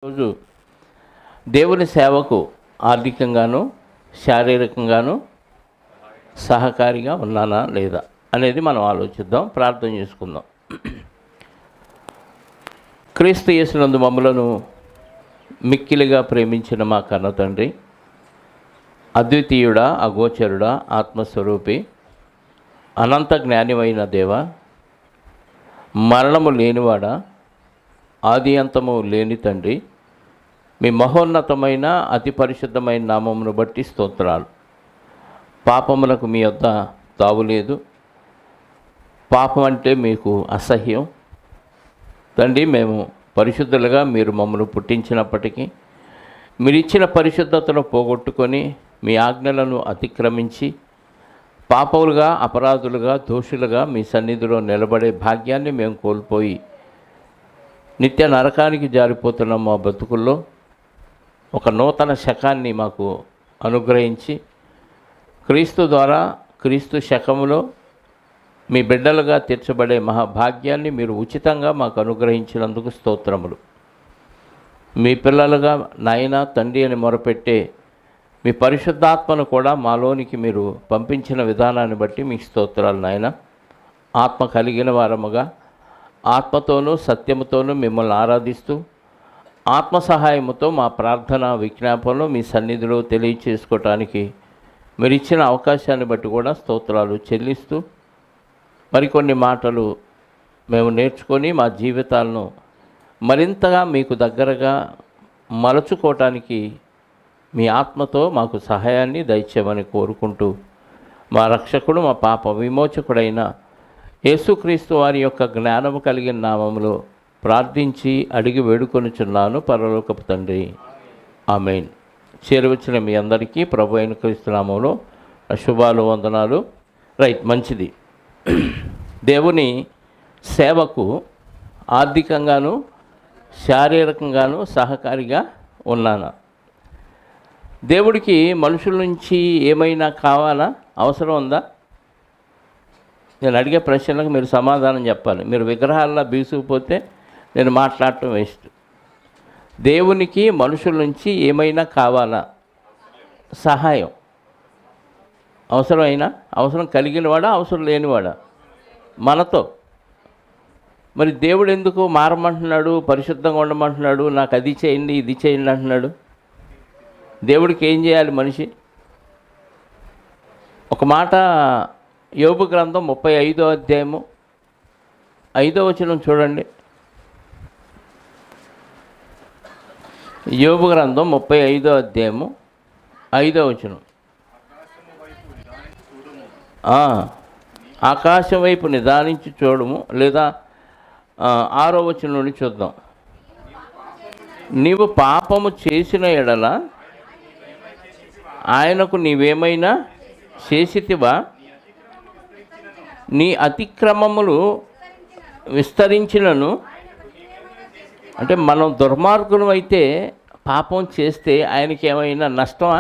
రోజు దేవుని సేవకు ఆర్థికంగాను శారీరకంగాను సహకారిగా ఉన్నానా లేదా అనేది మనం ఆలోచిద్దాం, ప్రార్థన చేసుకుందాం. క్రీస్తు యేసునందు మమ్ములను మిక్కిలిగా ప్రేమించిన మా కన్న తండ్రి, అద్వితీయుడా, అగోచరుడా, ఆత్మస్వరూపి, అనంత జ్ఞానివైన దేవ, మరణము లేనివాడా, ఆది అంతము లేని తండ్రి, మీ మహోన్నతమైన అతి పరిశుద్ధమైన నామమును బట్టి స్తోత్రాలు. పాపములకు మీ వద్ద తావులేదు, పాపం అంటే మీకు అసహ్యం తండ్రి. మేము పరిశుద్ధులుగా మీరు మమ్మల్ని పుట్టించినప్పటికీ మీరిచ్చిన పరిశుద్ధతను పోగొట్టుకొని మీ ఆజ్ఞలను అతిక్రమించి పాపములుగా, అపరాధులుగా, దోషులుగా మీ సన్నిధిలో నిలబడే భాగ్యాన్ని మేము కోల్పోయి నిత్య నరకానికి జారిపోతున్న మా బతుకుల్లో ఒక నూతన శకాన్ని మాకు అనుగ్రహించి క్రీస్తు ద్వారా క్రీస్తు శకములో మీ బిడ్డలుగా తీర్చబడే మహాభాగ్యాన్ని మీరు ఉచితంగా మాకు అనుగ్రహించినందుకు స్తోత్రములు. మీ పిల్లలుగా నాయన తండ్రి అని మొరపెట్టే మీ పరిశుద్ధాత్మను కూడా మాలోనికి మీరు పంపించిన విధానాన్ని బట్టి మీకు స్తోత్రాలు నాయన. ఆత్మ కలిగిన వారముగా ఆత్మతోనూ సత్యముతోనూ మిమ్మల్ని ఆరాధిస్తూ ఆత్మ సహాయముతో మా ప్రార్థన విజ్ఞాపనలు మీ సన్నిధిలో తెలియచేసుకోవటానికి మీరు ఇచ్చిన అవకాశాన్ని బట్టి కూడా స్తోత్రాలు చెల్లిస్తూ మరికొన్ని మాటలు మేము నేర్చుకొని మా జీవితాలను మరింతగా మీకు దగ్గరగా మలచుకోవటానికి మీ ఆత్మతో మాకు సహాయాన్ని దయచేయమని కోరుకుంటూ మా రక్షకుడు, మా పాప విమోచకుడైన యేసుక్రీస్తు వారి యొక్క జ్ఞానము కలిగిన నామములో ప్రార్థించి అడిగి వేడుకొనుచున్నాను పరలోకపు తండ్రి, ఆమేన్. చేరవచ్చిన మీ అందరికీ ప్రభు అయిన క్రీస్తు నామములో శుభాలు, వందనాలు. రైట్, మంచిది. దేవుని సేవకు ఆర్థికంగాను శారీరకంగాను సహకారిగా ఉన్నానా? దేవుడికి మనుషుల నుంచి ఏమైనా కావాలా? అవసరం ఉందా? నేను అడిగే ప్రశ్నలకు మీరు సమాధానం చెప్పాలి. మీరు విగ్రహాల్లో బీసుకుపోతే నేను మాట్లాడటం వేస్ట్. దేవునికి మనుషుల నుంచి ఏమైనా కావాలా? సహాయం అవసరమైనా? అవసరం కలిగినవాడా, అవసరం లేనివాడా? మనతో. మరి దేవుడు ఎందుకు మారమంటున్నాడు, పరిశుద్ధంగా ఉండమంటున్నాడు, నాకు అది చేయండి ఇది చేయండి అంటున్నాడు? దేవుడికి ఏం చేయాలి మనిషి? ఒక మాట యోబు గ్రంథం 35వ అధ్యాయము 5వ వచనం చూడండి. యోబు గ్రంథం 35వ అధ్యాయము 5వ వచనం. ఆకాశం వైపు నిదానించి చూడము, లేదా 6వ వచనం నుండి చూద్దాం. నీవు పాపము చేసిన ఎడల ఆయనకు నీవేమైనా చేసితివా? నీ అతిక్రమములు విస్తరించినను. అంటే మనం దుర్మార్గులు అయితే పాపం చేస్తే ఆయనకి ఏమైనా నష్టమా?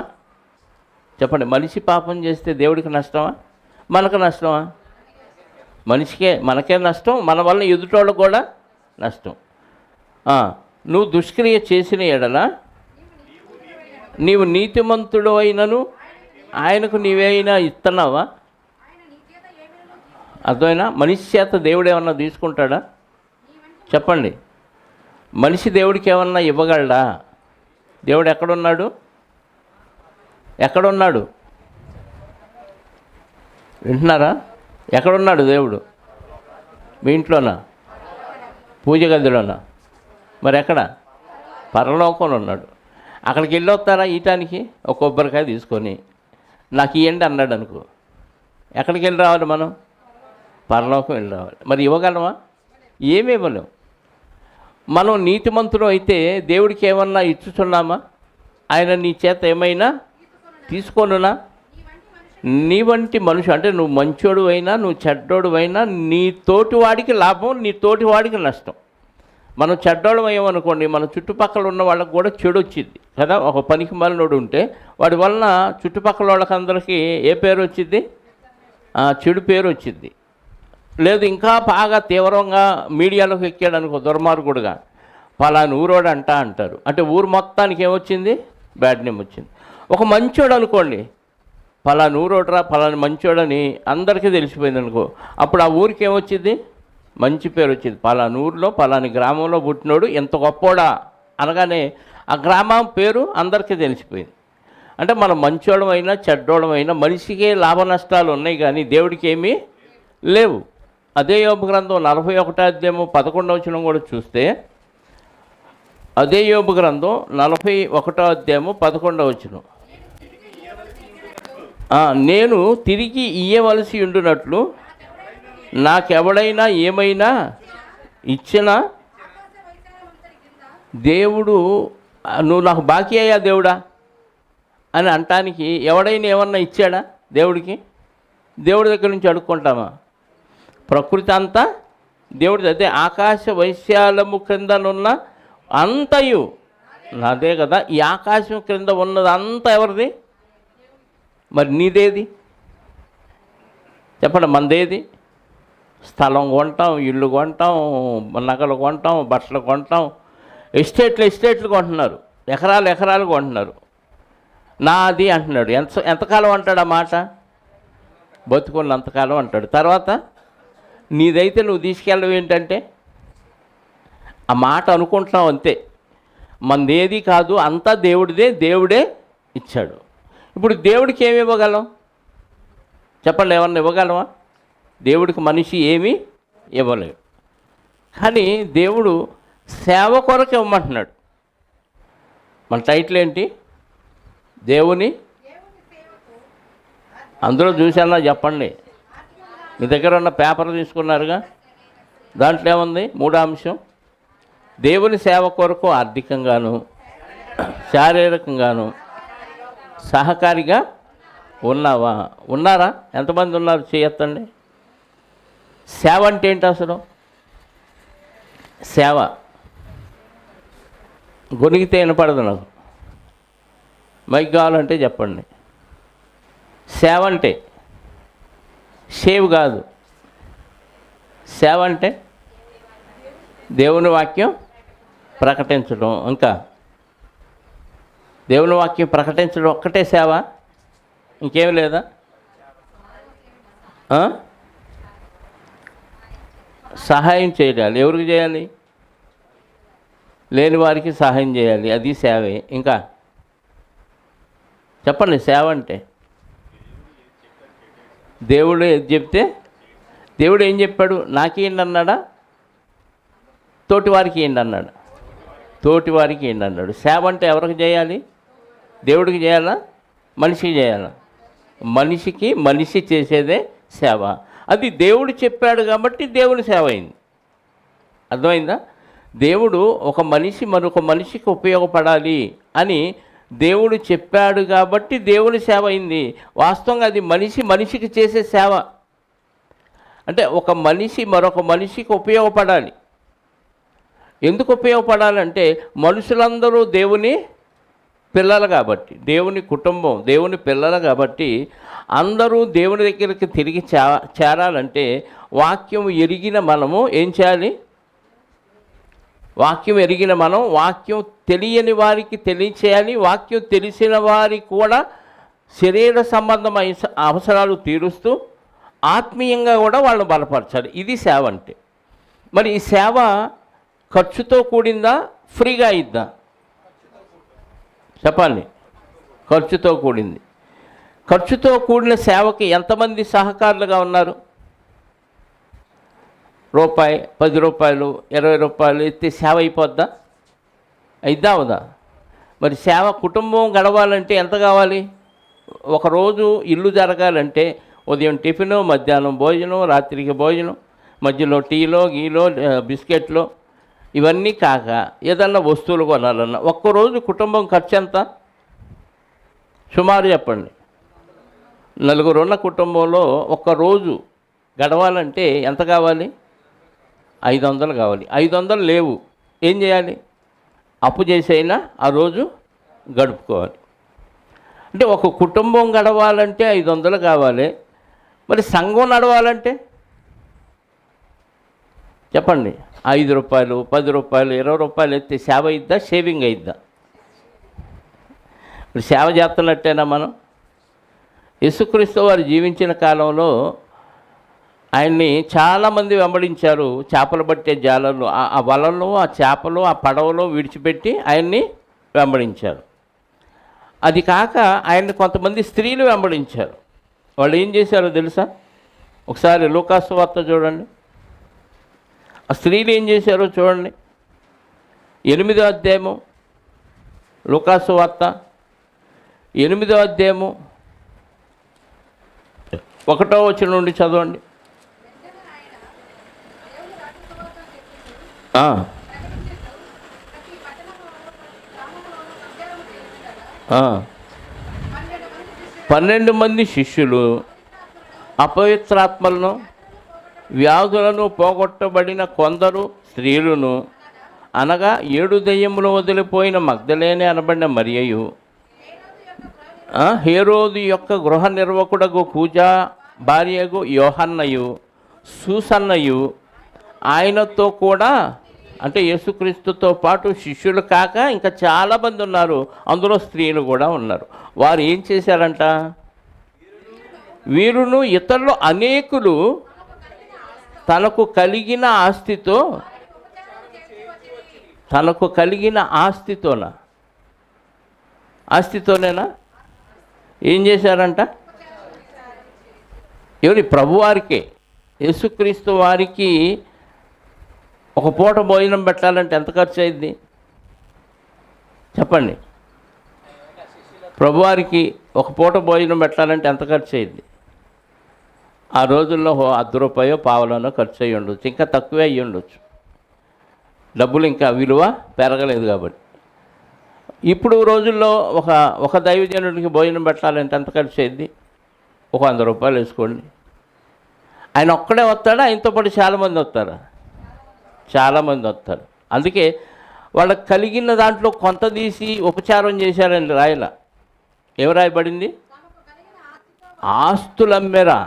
చెప్పండి. మనిషి పాపం చేస్తే దేవుడికి నష్టమా, మనకు నష్టమా? మనిషికే, మనకే నష్టం, మన వల్ల ఎదుటోళ్ళకు కూడా నష్టం. నువ్వు దుష్క్రియ చేసిన ఎడల నీవు నీతిమంతుడు అయినను ఆయనకు నీవేమైనా ఇస్తున్నావా? అర్థమైనా? మనిషి చేత దేవుడు ఏమన్నా తీసుకుంటాడా? చెప్పండి. మనిషి దేవుడికి ఏమన్నా ఇవ్వగలడా? దేవుడు ఎక్కడున్నాడు? ఎక్కడున్నాడు? వింటున్నారా? ఎక్కడున్నాడు దేవుడు? మీ ఇంట్లోనా? పూజ గదిలోనా? మరి ఎక్కడ? పరలోకంలో ఉన్నాడు. అక్కడికి వెళ్ళొస్తారా ఈయటానికి? ఒక కొబ్బరికాయ తీసుకొని నాకు ఇవ్వండి అన్నాడు అనుకో, ఎక్కడికి వెళ్ళి రావాలి మనం? పరలోకం వెళ్ళి రావాలి. మరి ఇవ్వగలమా? ఏమి ఇవ్వలేం. మనం నీతిమంతులు అయితే దేవుడికి ఏమన్నా ఇచ్చుచున్నామా? ఆయన నీ చేత ఏమైనా తీసుకోనునా? నీ వంటి మనిషి అంటే నువ్వు మంచోడు అయినా నువ్వు చెడ్డోడు అయినా నీ తోటివాడికి లాభం, నీ తోటివాడికి నష్టం. మనం చెడ్డోళ్ళం అయ్యామనుకోండి, మన చుట్టుపక్కల ఉన్న వాళ్ళకి కూడా చెడు వచ్చింది కదా. ఒక పనికి మాలినోడు ఉంటే వాడి వలన చుట్టుపక్కల వాళ్ళకందరికీ ఏ పేరు వచ్చింది? చెడు పేరు వచ్చింది. లేదు ఇంకా బాగా తీవ్రంగా మీడియాలోకి ఎక్కాడు అనుకో దుర్మార్గుడుగా, పలానా ఊరోడు అంటారు. అంటే ఊరు మొత్తానికి ఏమొచ్చింది? బ్యాడ్ నేమ్ వచ్చింది. ఒక మంచోడు అనుకోండి, పలానా ఊరోడరా పలానా మంచోడని అందరికీ తెలిసిపోయింది అనుకో, అప్పుడు ఆ ఊరికి ఏమొచ్చింది? మంచి పేరు వచ్చింది. పలానా ఊరిలో పలాని గ్రామంలో పుట్టినోడు ఎంత గొప్పోడా అనగానే ఆ గ్రామం పేరు అందరికీ తెలిసిపోయింది. అంటే మనం మంచోళమైనా చెడ్డోళమైనా మనిషికే లాభ నష్టాలు ఉన్నాయి, కానీ దేవుడికి ఏమీ లేవు. అదే యోబు గ్రంథం 41వ అధ్యాయం 11వ వచనం కూడా చూస్తే, అదే యోబు గ్రంథం 41వ అధ్యాయం 11వ వచనం, నేను తిరిగి ఇయ్యవలసి ఉండునట్లు నాకెవడైనా ఏమైనా ఇచ్చినా దేవుడు నువ్వు నాకు బాకీ అయ్యా దేవుడా అని అంటానికి ఎవడైనా ఏమన్నా ఇచ్చాడా దేవుడికి? దేవుడి దగ్గర నుంచి అడుక్కుంటామా? ప్రకృతి అంతా దేవుడిది. అదే ఆకాశ వైశాలము క్రిందనున్న అంతయు నాదే కదా. ఈ ఆకాశం క్రింద ఉన్నది అంతా ఎవరిది? మరి నీదేది చెప్పండి? మనదేది? స్థలం కొంటాం, ఇల్లు కొంటాం, నగలు కొంటాం, బట్టలు కొంటాం, ఎస్టేట్లు కొంటున్నారు, ఎకరాలు కొంటున్నారు. నాది అంటున్నాడు. ఎంతకాలం అంటాడు ఆ మాట? బతుకున్నంతకాలం అంటాడు. తర్వాత నీదైతే నువ్వు తీసుకెళ్ళవు ఏంటంటే ఆ మాట అనుకుంటున్నావు అంతే. మనదేది కాదు, అంతా దేవుడిదే, దేవుడే ఇచ్చాడు. ఇప్పుడు దేవుడికి ఏమి ఇవ్వగలం చెప్పండి? ఏమన్నా ఇవ్వగలమా? దేవుడికి మనిషి ఏమీ ఇవ్వలేడు. కానీ దేవుడు సేవ కొరకు ఇవ్వమంటున్నాడు. మన టైటిల్ ఏంటి? దేవుని. అందులో చూసానా చెప్పండి? మీ దగ్గర ఉన్న పేపర్ తీసుకున్నారుగా, దాంట్లో ఏముంది? 3వ అంశం, దేవుని సేవ కొరకు ఆర్థికంగాను శారీరకంగాను సహకారిగా ఉన్నావా? ఉన్నారా? ఎంతమంది ఉన్నారు? చేయొద్దండి. సేవ అంటే ఏంటి అసలు? సేవ గొనిగితే వినపడదు నాకు. మైక్ కావాలంటే చెప్పండి. సేవ అంటే సేవ్ కాదు. సేవ అంటే దేవుని వాక్యం ప్రకటించడం. ఇంకా దేవుని వాక్యం ప్రకటించడం ఒక్కటే సేవ, ఇంకేం లేదా? సహాయం చేయాలి. ఎవరికి చేయాలి? లేని వారికి సహాయం చేయాలి. అది సేవే. ఇంకా చెప్పండి. సేవ అంటే దేవుడు ఏది చెప్తే, దేవుడు ఏం చెప్పాడు? నాకేంటి అన్నాడా? తోటి వారికి ఏంటి అన్నాడు? తోటి వారికి ఏంటి అన్నాడు? సేవ అంటే ఎవరికి చేయాలి? దేవుడికి చేయాలా? మనిషికి చేయాలా? మనిషికి మనిషి చేసేదే సేవ. అది దేవుడు చెప్పాడు కాబట్టి దేవుని సేవ అయింది. అర్థమైందా? దేవుడు ఒక మనిషి మరొక మనిషికి ఉపయోగపడాలి అని దేవుడు చెప్పాడు కాబట్టి దేవుని సేవ అయింది. వాస్తవంగా అది మనిషికి చేసే సేవ. అంటే ఒక మనిషి మరొక మనిషికి ఉపయోగపడాలి. ఎందుకు ఉపయోగపడాలంటే మనుషులందరూ దేవుని పిల్లలు కాబట్టి, దేవుని కుటుంబం, దేవుని పిల్లలు కాబట్టి అందరూ దేవుని దగ్గరికి తిరిగి చేరాలంటే వాక్యం ఎరిగిన మనము ఏం చేయాలి? వాక్యం ఎరిగిన మనం వాక్యం తెలియని వారికి తెలియచేయాలి. వాక్యం తెలిసిన వారికి కూడా శరీర సంబంధమైన అవసరాలు తీరుస్తూ ఆత్మీయంగా కూడా వాళ్ళని బలపరచాలి. ఇది సేవ అంటే. మరి ఈ సేవ ఖర్చుతో కూడిందా, ఫ్రీగా అయిద్దా? చెప్పండి. ఖర్చుతో కూడింది. ఖర్చుతో కూడిన సేవకి ఎంతమంది సహకారులుగా ఉన్నారు? రూపాయి, 10 రూపాయలు, 20 రూపాయలు ఎత్తి సేవ అయిపోద్దా? అయిద్దా అవుదా? మరి సేవ కుటుంబం గడవాలంటే ఎంత కావాలి? ఒకరోజు ఇల్లు జరగాలంటే ఉదయం టిఫిను, మధ్యాహ్నం భోజనం, రాత్రికి భోజనం, మధ్యలో టీలో గీలో బిస్కెట్లో, ఇవన్నీ కాక ఏదన్నా వస్తువులు కొనాలన్నా ఒక్కరోజు కుటుంబం ఖర్చు ఎంత? సుమారు చెప్పండి. 4 ఉన్న కుటుంబంలో ఒక్కరోజు గడవాలంటే ఎంత కావాలి? 500 కావాలి. 500 లేవు, ఏం చేయాలి? అప్పు చేసైనా ఆ రోజు గడుపుకోవాలి. అంటే ఒక కుటుంబం గడవాలంటే 500 కావాలి. మరి సంఘం నడవాలంటే చెప్పండి. ₹5, ₹10, ₹20 ఎత్తే సేవ అయిద్దా, షేవింగ్ అయిద్దా? ఇప్పుడు సేవ చేస్తున్నట్టేనా మనం? యేసుక్రీస్తు వారు జీవించిన కాలంలో ఆయన్ని చాలామంది వెంబడించారు. చేపలు పట్టే జాలర్లు ఆ వలలు, ఆ చేపలు, ఆ పడవలో విడిచిపెట్టి ఆయన్ని వెంబడించారు. అది కాక ఆయన్ని కొంతమంది స్త్రీలు వెంబడించారు. వాళ్ళు ఏం చేశారో తెలుసా? ఒకసారి లూకాసు వార్త చూడండి. ఆ స్త్రీలు ఏం చేశారో చూడండి. 8వ అధ్యాయము, లూకాసు వార్త 8వ అధ్యాయము 1వ వచనం నుండి చదవండి. ఆ 12 మంది శిష్యులు అపవిత్రాత్మలను, వ్యాధులను పోగొట్టబడిన కొందరు స్త్రీలను, అనగా 7 దెయ్యములు వదిలిపోయిన మగ్దలేనే అనబడిన మరియయు, హేరోదు యొక్క గృహ నిర్వకుడగు కూజా భార్యగు యోహన్నయు, సూసన్నయు ఆయనతో కూడా, అంటే యేసుక్రీస్తుతో పాటు శిష్యులు కాక ఇంకా చాలామంది ఉన్నారు. అందులో స్త్రీలు కూడా ఉన్నారు. వారు ఏం చేశారంట? వీరును ఇతరులు అనేకులు తనకు కలిగిన ఆస్తితోనేనా ఏం చేశారంట? ఎవరి? ప్రభువారికే, యేసుక్రీస్తు వారికి ఒక పూట భోజనం పెట్టాలంటే ఎంత ఖర్చు అయింది చెప్పండి? ప్రభువారికి ఒక పూట భోజనం పెట్టాలంటే ఎంత ఖర్చు అయింది? ఆ రోజుల్లో ₹10 పావలానో ఖర్చు అయ్యి ఉండొచ్చు, ఇంకా తక్కువే అయ్యి ఉండొచ్చు. డబ్బులు ఇంకా విలువ పెరగలేదు కాబట్టి. ఇప్పుడు రోజుల్లో ఒక దైవజనుడికి భోజనం పెట్టాలంటే ఎంత ఖర్చు అయింది? ఒక ₹100 వేసుకోండి. ఆయన ఒక్కడే వస్తాడా? ఆయనతో పాటు చాలామంది వస్తారా? చాలామంది వస్తారు. అందుకే వాళ్ళకి కలిగిన దాంట్లో కొంత తీసి ఉపచారం చేశారండి. రాయల ఏం రాయబడింది? ఆస్తులమ్మేరా.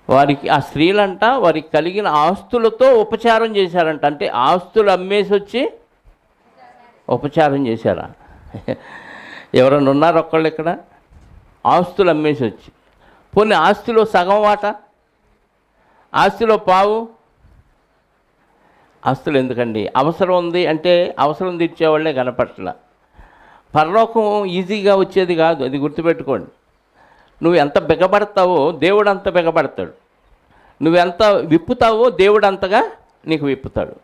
వారికి ఆ స్త్రీలంట వారికి కలిగిన ఆస్తులతో ఉపచారం చేశారంట. అంటే ఆస్తులు అమ్మేసి వచ్చి ఉపచారం చేశారా? ఎవరైనా ఉన్నారు ఒక్కళ్ళు ఇక్కడ? ఆస్తులు అమ్మేసి వచ్చి, పోనీ ఆస్తిలో సగం వాటా, ఆస్తిలో పావు. ఆస్తులు ఎందుకండి? అవసరం ఉంది అంటే అవసరం తీర్చేవాళ్ళే కనపట్ల. పరలోకం ఈజీగా వచ్చేది కాదు, అది గుర్తుపెట్టుకోండి. నువ్వు ఎంత బిగబడతావో దేవుడు అంత బిగబడతాడు. నువ్వెంత విప్పుతావో దేవుడు అంతగా నీకు విప్పుతాడు.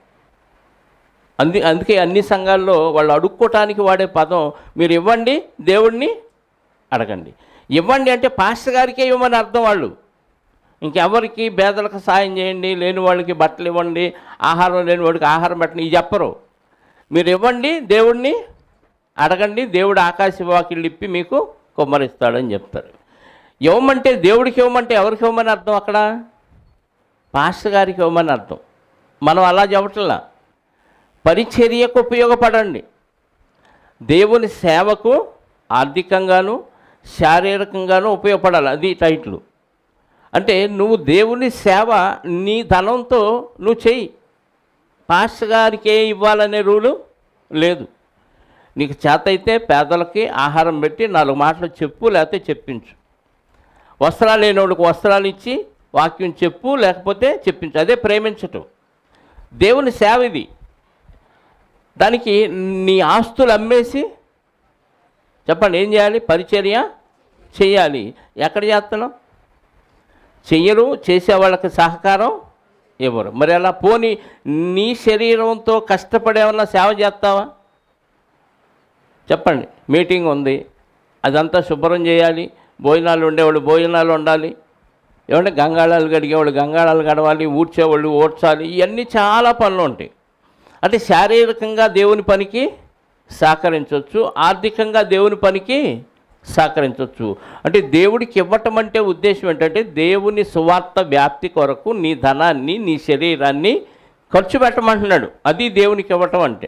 అందుకే అన్ని సంఘాల్లో వాళ్ళు అడుక్కోవటానికి వాడే పదం, మీరు ఇవ్వండి దేవుడిని అడగండి. ఇవ్వండి అంటే పాస్టర్ గారికే ఇవ్వమని అర్థం. వాళ్ళు ఇంకెవరికి పేదలకు సాయం చేయండి, లేని వాళ్ళకి బట్టలు ఇవ్వండి, ఆహారం లేని వాడికి ఆహారం పెట్టండి, ఇవి చెప్పరు. మీరు ఇవ్వండి, దేవుడిని అడగండి, దేవుడు ఆకాశ వాకిళ్ళు ఇప్పి మీకు కుమ్మరిస్తాడని చెప్తారు. ఇవ్వమంటే దేవుడికి ఇవ్వమంటే ఎవరికి ఇవ్వమని అర్థం? అక్కడ పాస్టర్ గారికి ఇవ్వమని అర్థం. మనం అలా చెప్పట్లా. పరిచర్యకు ఉపయోగపడండి, దేవుని సేవకు ఆర్థికంగాను శారీరకంగాను ఉపయోగపడాలి. అది టైటిల్. అంటే నువ్వు దేవుని సేవ నీ ధనంతో నువ్వు చెయ్యి. పాస్టర్ గారికి ఇవ్వాలనే రూలు లేదు. నీకు చేత అయితే పేదలకి ఆహారం పెట్టి 4 మాటలు చెప్పు, లేకపోతే చెప్పించు. వస్త్రాలు లేనివాడికి వస్త్రాలు ఇచ్చి వాక్యం చెప్పు, లేకపోతే చెప్పించు. అదే ప్రేమించటం. దేవుని సేవ ఇది. దానికి నీ ఆస్తులు అమ్మేసి చెప్పండి ఏం చేయాలి? పరిచర్య చేయాలి. ఎక్కడ చేస్తున్నావు? చెయ్యరు, చేసేవాళ్ళకి సహకారం ఇవ్వరు. మరి అలా పోని నీ శరీరంతో కష్టపడేమన్నా సేవ చేస్తావా? చెప్పండి. మీటింగ్ ఉంది, అదంతా శుభ్రం చేయాలి, భోజనాలు ఉండేవాళ్ళు భోజనాలు ఉండాలి, ఏమంటే గంగాళాలు గడిగేవాళ్ళు గంగాళాలు గడవాలి, ఊడ్చేవాళ్ళు ఊడ్చాలి. ఇవన్నీ చాలా పనులు ఉంటాయి. అంటే శారీరకంగా దేవుని పనికి సహకరించవచ్చు, ఆర్థికంగా దేవుని పనికి సహకరించవచ్చు. అంటే దేవుడికి ఇవ్వటం అంటే ఉద్దేశం ఏంటంటే దేవుని సువార్త వ్యాప్తి కొరకు నీ ధనాన్ని, నీ శరీరాన్ని ఖర్చు పెట్టమంటున్నాడు. అది దేవునికి ఇవ్వటం అంటే.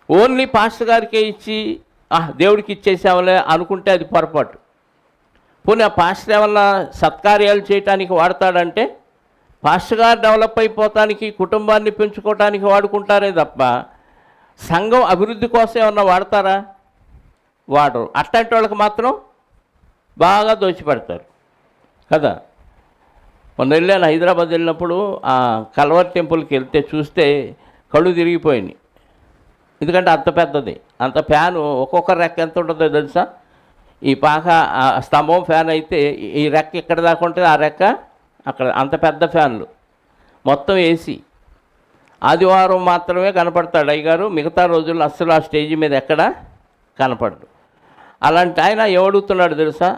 ఓన్లీ పాస్టర్ గారికే ఇచ్చి దేవుడికి ఇచ్చేసామలే అనుకుంటే అది పొరపాటు. పోనీ ఆ పాస్టర్ ఏమన్నా సత్కార్యాలు చేయటానికి వాడతాడంటే పాస్టర్ గారు డెవలప్ అయిపోవటానికి, కుటుంబాన్ని పెంచుకోవటానికి వాడుకుంటారే తప్ప సంఘం అభివృద్ధి కోసం ఏమన్నా వాడతారా? వాడరు. అట్లాంటి వాళ్ళకి మాత్రం బాగా దోచిపెడతారు కదా. మొన్న వెళ్ళాను, హైదరాబాద్ వెళ్ళినప్పుడు ఆ కల్వర్ టెంపుల్కి వెళ్తే చూస్తే కళ్ళు తిరిగిపోయినాయి. ఎందుకంటే అంత పెద్దది, అంత ఫ్యాను ఒక్కొక్క రెక్క ఎంత ఉంటుందో తెలుసా? ఈ పాక స్తంభం ఫ్యాన్ అయితే ఈ రెక్క ఎక్కడ దాకా ఉంటుంది, ఆ రెక్క అక్కడ, అంత పెద్ద ఫ్యాన్లు, మొత్తం ఏసీ. ఆదివారం మాత్రమే కనపడతాడు అయ్యగారు, మిగతా రోజుల్లో అస్సలు ఆ స్టేజ్ మీద ఎక్కడ కనపడడు. అలాంటి ఆయన ఏమడుగుతున్నాడు తెలుసా?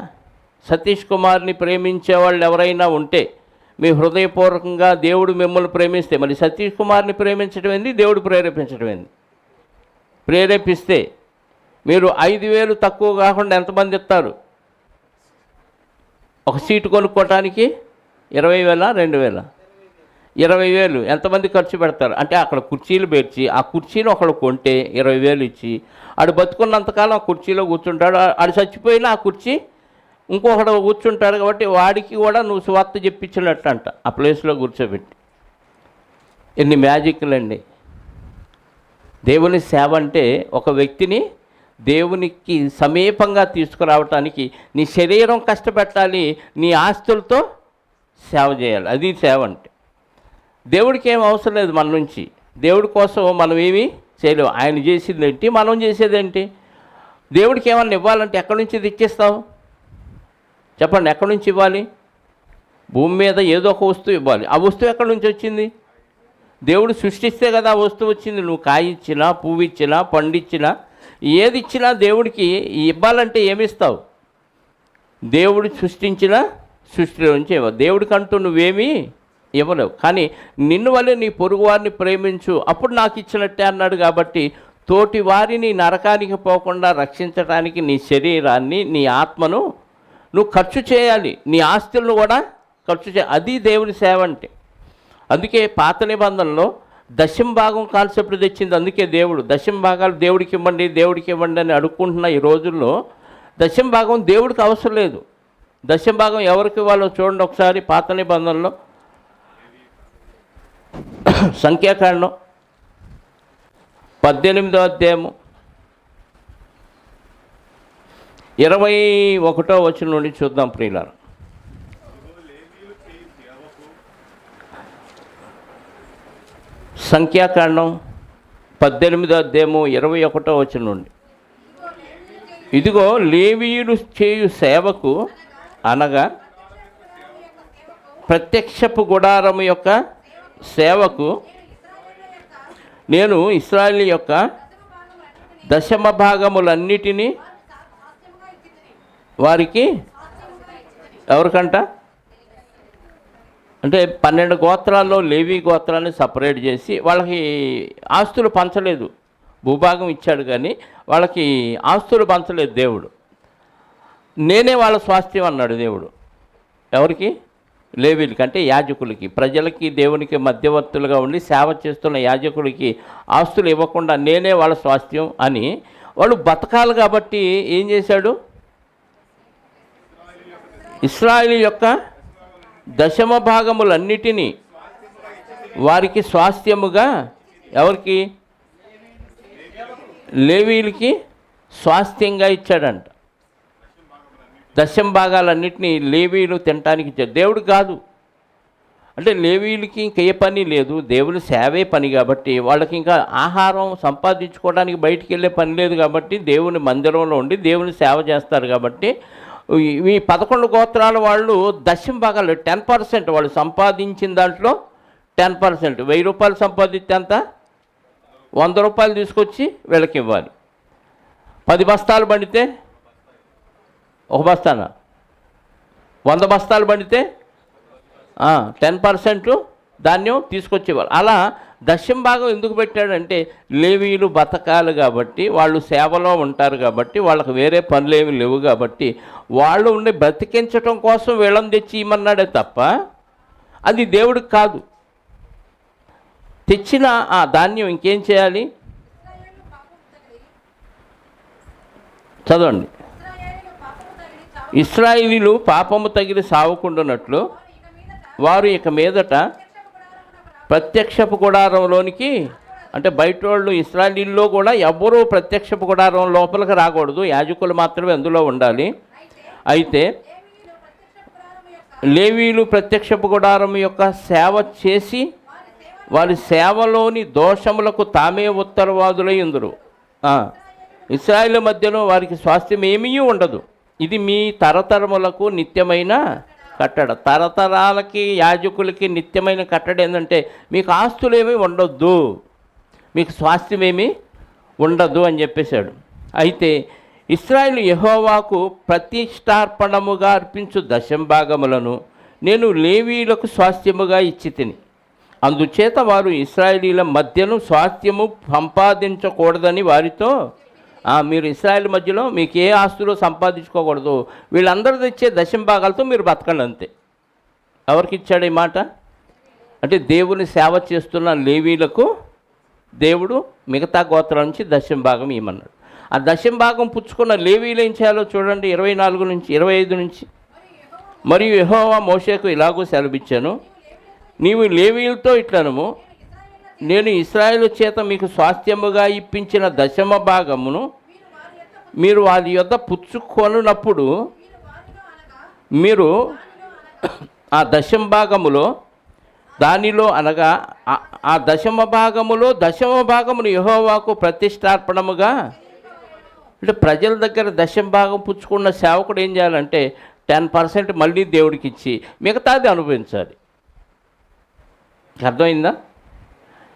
సతీష్ కుమార్ని ప్రేమించే వాళ్ళు ఎవరైనా ఉంటే, మీ హృదయపూర్వకంగా దేవుడు మిమ్మల్ని ప్రేమిస్తే, మరి సతీష్ కుమార్ని ప్రేమించడం ఏంది, దేవుడు ప్రేరేపించడం ఏంది? ప్రేరేపిస్తే మీరు 5,000 తక్కువ కాకుండా ఎంతమంది ఇస్తారు? ఒక సీటు కొనుక్కోవటానికి 20,000, 2,000, 20,000 ఎంతమంది ఖర్చు పెడతారు? అంటే అక్కడ కుర్చీలు పేర్చి ఆ కుర్చీని ఒకడు కొంటే 20,000 ఇచ్చి, ఆడు బతుకున్నంతకాలం ఆ కుర్చీలో కూర్చుంటాడు. ఆడు చచ్చిపోయినా ఆ కుర్చీ ఇంకొకడు కూర్చుంటాడు. కాబట్టి వాడికి కూడా నువ్వు స్వార్థ చెప్పించినట్టు అంట ఆ ప్లేస్లో కూర్చోబెట్టి. ఎన్ని మ్యాజిక్లు అండి! దేవుని సేవ అంటే ఒక వ్యక్తిని దేవునికి సమీపంగా తీసుకురావటానికి నీ శరీరం కష్టపెట్టాలి, నీ ఆస్తులతో సేవ చేయాలి. అది సేవ అంటే. దేవుడికి ఏం అవసరం లేదు మన నుంచి. దేవుడి కోసం మనం ఏమీ చేయలేము. ఆయన చేసేది ఏంటి, మనం చేసేదేంటి? దేవుడికి ఏమన్నా ఇవ్వాలంటే ఎక్కడి నుంచి తెచ్చిస్తావు చెప్పండి? ఎక్కడి నుంచి ఇవ్వాలి? భూమి మీద ఏదో ఒక వస్తువు ఇవ్వాలి. ఆ వస్తువు ఎక్కడి నుంచి వచ్చింది? దేవుడు సృష్టిస్తే కదా ఆ వస్తువు వచ్చింది. నువ్వు కాయ ఇచ్చినా, పువ్వు ఇచ్చినా, పండు ఇచ్చినా, ఏది ఇచ్చినా దేవుడికి ఇవ్వాలంటే ఏమిస్తావు? దేవుడు సృష్టించిన సృష్టిలోంచి ఇవ్వవు. దేవుడికంటూ నువ్వేమీ ఇవ్వలేవు. కానీ నిన్ను వల్లే నీ పొరుగువారిని ప్రేమించు, అప్పుడు నాకు ఇచ్చినట్టే అన్నాడు. కాబట్టి తోటి వారిని నరకానికి పోకుండా రక్షించడానికి నీ శరీరాన్ని, నీ ఆత్మను నువ్వు ఖర్చు చేయాలి. నీ ఆస్తులను కూడా ఖర్చు చేయాలి. అది దేవుని సేవ అంటే. అందుకే పాత నిబంధనలో దశమ భాగం కాన్సెప్ట్ తెచ్చింది. అందుకే దేవుడు దశమ భాగాలు దేవుడికి ఇవ్వండి, దేవుడికి ఇవ్వండి అని అడుక్కుంటున్న ఈ రోజుల్లో దశమ భాగం దేవుడికి అవసరం లేదు. దశమ భాగం ఎవరికి ఇవ్వాలో చూడండి ఒకసారి. పాత నిబంధనలో సంఖ్యాకాండం 18వ అధ్యాయము 21వ వచనం నుండి చూద్దాం ప్రియులారా. సంఖ్యాకాండం 18వ అధ్యాయము 21వ వచనం నుండి. ఇదిగో లేవీయులు చేయు సేవకు అనగా ప్రత్యక్షపు గుడారము యొక్క సేవకు నేను ఇశ్రాయేలు యొక్క దశమ భాగములన్నిటినీ వారికి, ఎవరికంట అంటే 12 గోత్రాల్లో లేవీ గోత్రాన్ని సపరేట్ చేసి వాళ్ళకి ఆస్తులు పంచలేదు. భూభాగం ఇచ్చాడు కానీ వాళ్ళకి ఆస్తులు పంచలేదు దేవుడు. నేనే వాళ్ళ స్వాస్థ్యం అన్నాడు దేవుడు. ఎవరికి? లేవీలకి, అంటే యాజకులకి, ప్రజలకి దేవునికి మధ్యవర్తులుగా ఉండి సేవ చేస్తున్న యాజకులకి ఆస్తులు ఇవ్వకుండా నేనే వాళ్ళ స్వాస్థ్యం అని. వాళ్ళు బతకాలి కాబట్టి ఏం చేశాడు? ఇశ్రాయేలు యొక్క దశమ భాగములన్నిటినీ వారికి స్వాస్థ్యముగా, ఎవరికి? లేవీలకి స్వాస్థ్యంగా ఇచ్చాడంట. దశమ భాగాలన్నింటినీ లేవీలు తినటానికి ఇచ్చాడు. దేవుడు కాదు. అంటే లేవీలకి ఇంక ఏ పని లేదు, దేవుని సేవే పని. కాబట్టి వాళ్ళకి ఇంకా ఆహారం సంపాదించుకోవడానికి బయటికి వెళ్ళే పని లేదు. కాబట్టి దేవుని మందిరంలో ఉండి దేవుని సేవ చేస్తారు. కాబట్టి ఈ 11 గోత్రాల వాళ్ళు దశమ భాగాలు 10%, వాళ్ళు సంపాదించిన దాంట్లో 10%. 1000 రూపాయలు సంపాదిస్తే అంత 100 రూపాయలు తీసుకొచ్చి వీళ్ళకి ఇవ్వాలి. 10 బస్తాలు పండితే ఒక బస్తానా, 100 బస్తాలు పండితే 10% ధాన్యం తీసుకొచ్చేవాళ్ళు. అలా దశమ భాగం ఎందుకు పెట్టాడంటే లేవీయులు బతకాలి కాబట్టి, వాళ్ళు సేవలో ఉంటారు కాబట్టి, వాళ్ళకి వేరే పనులేమి లేవు కాబట్టి వాళ్ళు ఉండి బ్రతికించటం కోసం వీళ్ళని తెచ్చి ఇమ్మన్నాడే తప్ప అది దేవుడికి కాదు. తెచ్చిన ఆ ధాన్యం ఇంకేం చేయాలి? చదవండి. ఇశ్రాయేలీలు పాపము తగిలి సావకుండానట్లు వారు ఇక మీదట ప్రత్యక్షపు గుడారంలోనికి, అంటే బయట వాళ్ళు ఇశ్రాయేలీల్లో కూడా ఎవ్వరూ ప్రత్యక్షపు గుడారం లోపలికి రాకూడదు, యాజకులు మాత్రమే అందులో ఉండాలి. అయితే లేవీయులు ప్రత్యక్షపు గుడారం యొక్క సేవ చేసి వారి సేవలోని దోషములకు తామే ఉత్తరవాదులై ఉందరు. ఇశ్రాయేలు మధ్యలో వారికి స్వాస్థ్యం ఏమీ ఉండదు. ఇది మీ తరతరములకు నిత్యమైన కట్టడ. తరతరాలకి యాజకులకి నిత్యమైన కట్టడ ఏంటంటే మీకు ఆస్తులు ఏమీ ఉండొద్దు, మీకు స్వాస్థ్యం ఏమీ ఉండదు అని చెప్పేశాడు. అయితే ఇశ్రాయేలు యెహోవాకు ప్రతిష్టార్పణముగా అర్పించు దశంభాగములను నేను లేవీయులకు స్వాస్థ్యముగా ఇచ్చి తిని, అందుచేత వారు ఇశ్రాయేలీల మధ్యను స్వాస్థ్యము సంపాదించకూడదని వారితో, మీరు ఇశ్రాయేల్ మధ్యలో మీకు ఏ ఆస్తులు సంపాదించుకోకూడదు, వీళ్ళందరూ తెచ్చే దశంభాగాలతో మీరు బతకండి అంతే. ఎవరికి ఇచ్చాడు ఈ మాట? అంటే దేవుని సేవ చేస్తున్న లేవీలకు దేవుడు మిగతా గోత్రాల నుంచి దశంభాగం ఇవ్వమన్నాడు. ఆ దశంభాగం పుచ్చుకున్న లేవీలు ఏం చేయాలో చూడండి, 24 నుంచి 25 నుంచి. మరియు యెహోవా మోషేకు ఇలాగూ సెలవిచ్చాను, నీవు లేవీయులతో ఇట్లనము, నేను ఇశ్రాయేలు చేత మీకు స్వాస్థ్యముగా ఇప్పించిన దశమ భాగమును మీరు వారి యొద్ద పుచ్చుకొనున్నప్పుడు మీరు ఆ దశమ భాగములో దానిలో అనగా ఆ దశమ భాగమును యెహోవాకు ప్రతిష్టార్పణముగా, అంటే ప్రజల దగ్గర దశమ భాగం పుచ్చుకున్న సేవకుడు ఏం చేయాలంటే 10% మళ్ళీ దేవుడికి ఇచ్చి మిగతాది అనుభవించాలి. అర్థమైందా?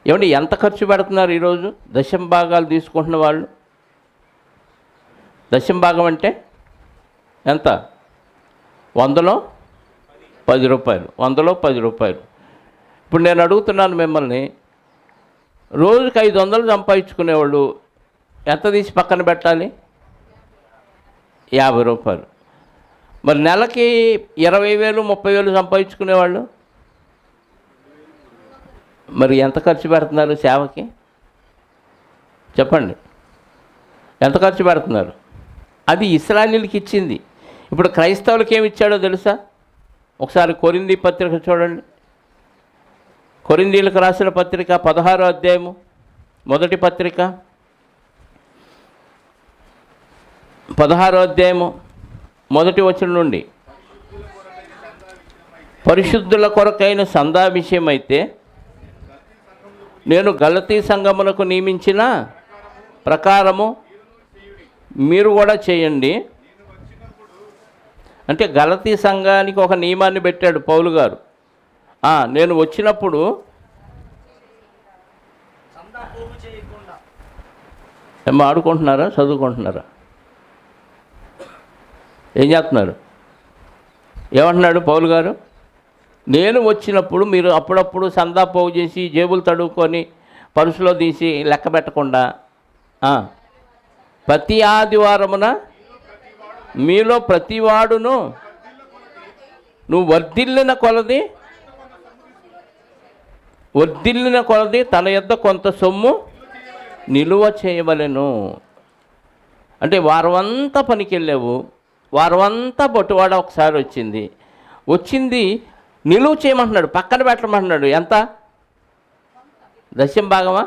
ఏమంటే ఎంత ఖర్చు పెడుతున్నారు ఈరోజు దశమ భాగాలు తీసుకుంటున్న వాళ్ళు? దశమ భాగం అంటే ఎంత? 100లో 10 రూపాయలు, 100లో 10 రూపాయలు. ఇప్పుడు నేను అడుగుతున్నాను మిమ్మల్ని, రోజుకి 500 సంపాదించుకునేవాళ్ళు ఎంత తీసి పక్కన పెట్టాలి? 50 రూపాయలు. మరి నెలకి 20,000 30,000 సంపాదించుకునేవాళ్ళు మరి ఎంత ఖర్చు పెడుతున్నారు సేవకి? చెప్పండి, ఎంత ఖర్చు పెడుతున్నారు? అది ఇశ్రాయేలీయులకి ఇచ్చింది. ఇప్పుడు క్రైస్తవులకి ఏమి ఇచ్చాడో తెలుసా? ఒకసారి కొరింథీ పత్రిక చూడండి. కొరింథీయులకు రాసిన పత్రిక 16వ అధ్యాయము మొదటి పత్రిక 16వ అధ్యాయము మొదటి వచనం నుండి, పరిశుద్ధుల కొరకైన సందా విషయమైతే నేను గలతీ సంఘమునకు నియమించిన ప్రకారము మీరు కూడా చేయండి. అంటే గలతీ సంఘానికి ఒక నియమాన్ని పెట్టాడు పౌలు గారు. నేను వచ్చినప్పుడు ఏమో ఆడుకుంటున్నారా, చదువుకుంటున్నారా, ఏం చేస్తున్నారు? ఏమంటున్నాడు పౌలు గారు? నేను వచ్చినప్పుడు మీరు అప్పుడప్పుడు సందా పోగు చేసి జేబులు తడుక్కొని పరుసులో తీసి లెక్క పెట్టకుండా ప్రతి ఆదివారమున మీలో ప్రతివాడును నువ్వు వర్ధిల్లిన కొలది తన యొద్ద కొంత సొమ్ము నిలువ చేయవలెను. అంటే వారమంతా పనికి వెళ్ళావు, వారమంతా బొట్టువాడ ఒకసారి వచ్చింది నిలువ చేయమంటున్నాడు, పక్కన పెట్టమంటున్నాడు. ఎంత? దశమ భాగమా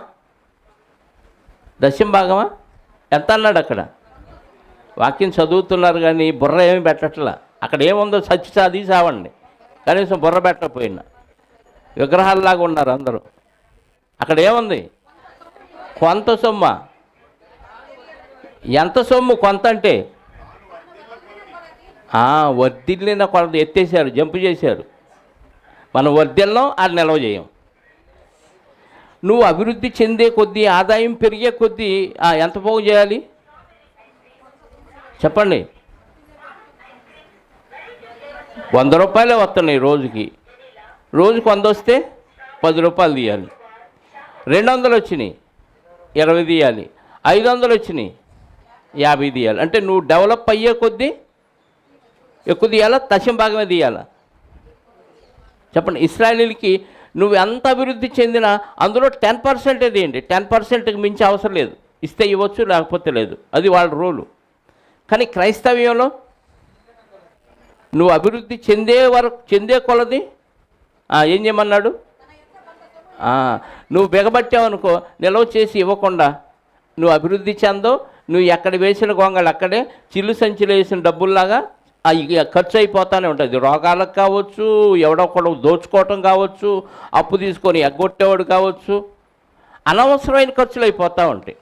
ఎంత అన్నాడు? అక్కడ వాక్యం చదువుతున్నారు కానీ బుర్ర ఏమి పెట్టట్లా. అక్కడ ఏముందో చచ్చి చదివి సావండి, కనీసం బుర్ర పెట్టకపోయినా. విగ్రహాల్లాగా ఉన్నారు అందరూ. అక్కడ ఏముంది? కొంత సొమ్మ. ఎంత సొమ్ము? కొంత అంటే వర్ధిల్లిన కొలది ఎత్తేసారు, జంపు చేశారు. మనం వర్ధిల్లం, అది నిల్వ చేయం. నువ్వు అభివృద్ధి చెందే కొద్దీ, ఆదాయం పెరిగే కొద్దీ ఎంత పోగు చేయాలి చెప్పండి? 100 రూపాయలే వస్తున్నాయి రోజుకి 100 వస్తే 10 రూపాయలు తీయాలి. 200 వచ్చినాయి 20 తీయాలి. 500 వచ్చినాయి 50 తీయాలి. అంటే నువ్వు డెవలప్ అయ్యే కొద్దీ ఎక్కువ తీయాలా, దశమ భాగమే తీయాలా? చెప్పండి. ఇశ్రాయేలీయులకి నువ్వు ఎంత అభివృద్ధి చెందినా అందులో 10% తీయండి. 10%కి మించి అవసరం లేదు. ఇస్తే ఇవ్వచ్చు, లేకపోతే లేదు. అది వాళ్ళ రూలు. కానీ క్రైస్తవ్యంలో నువ్వు అభివృద్ధి చెందే కొలది ఏం చేయమన్నాడు? నువ్వు బిగబట్టావనుకో, నిలవ చేసి ఇవ్వకుండా నువ్వు అభివృద్ధి చెందవు. నువ్వు ఎక్కడ వేసిన గొంగళి అక్కడే చిల్లు సంచిలో వేసిన డబ్బుల్లాగా ఖర్చు అయిపోతానే ఉంటుంది. రోగాలకు కావచ్చు, ఎవడొకడు దోచుకోవటం కావచ్చు, అప్పు తీసుకొని ఎగ్గొట్టేవాడు కావచ్చు, అనవసరమైన ఖర్చులు అయిపోతూ ఉంటాయి.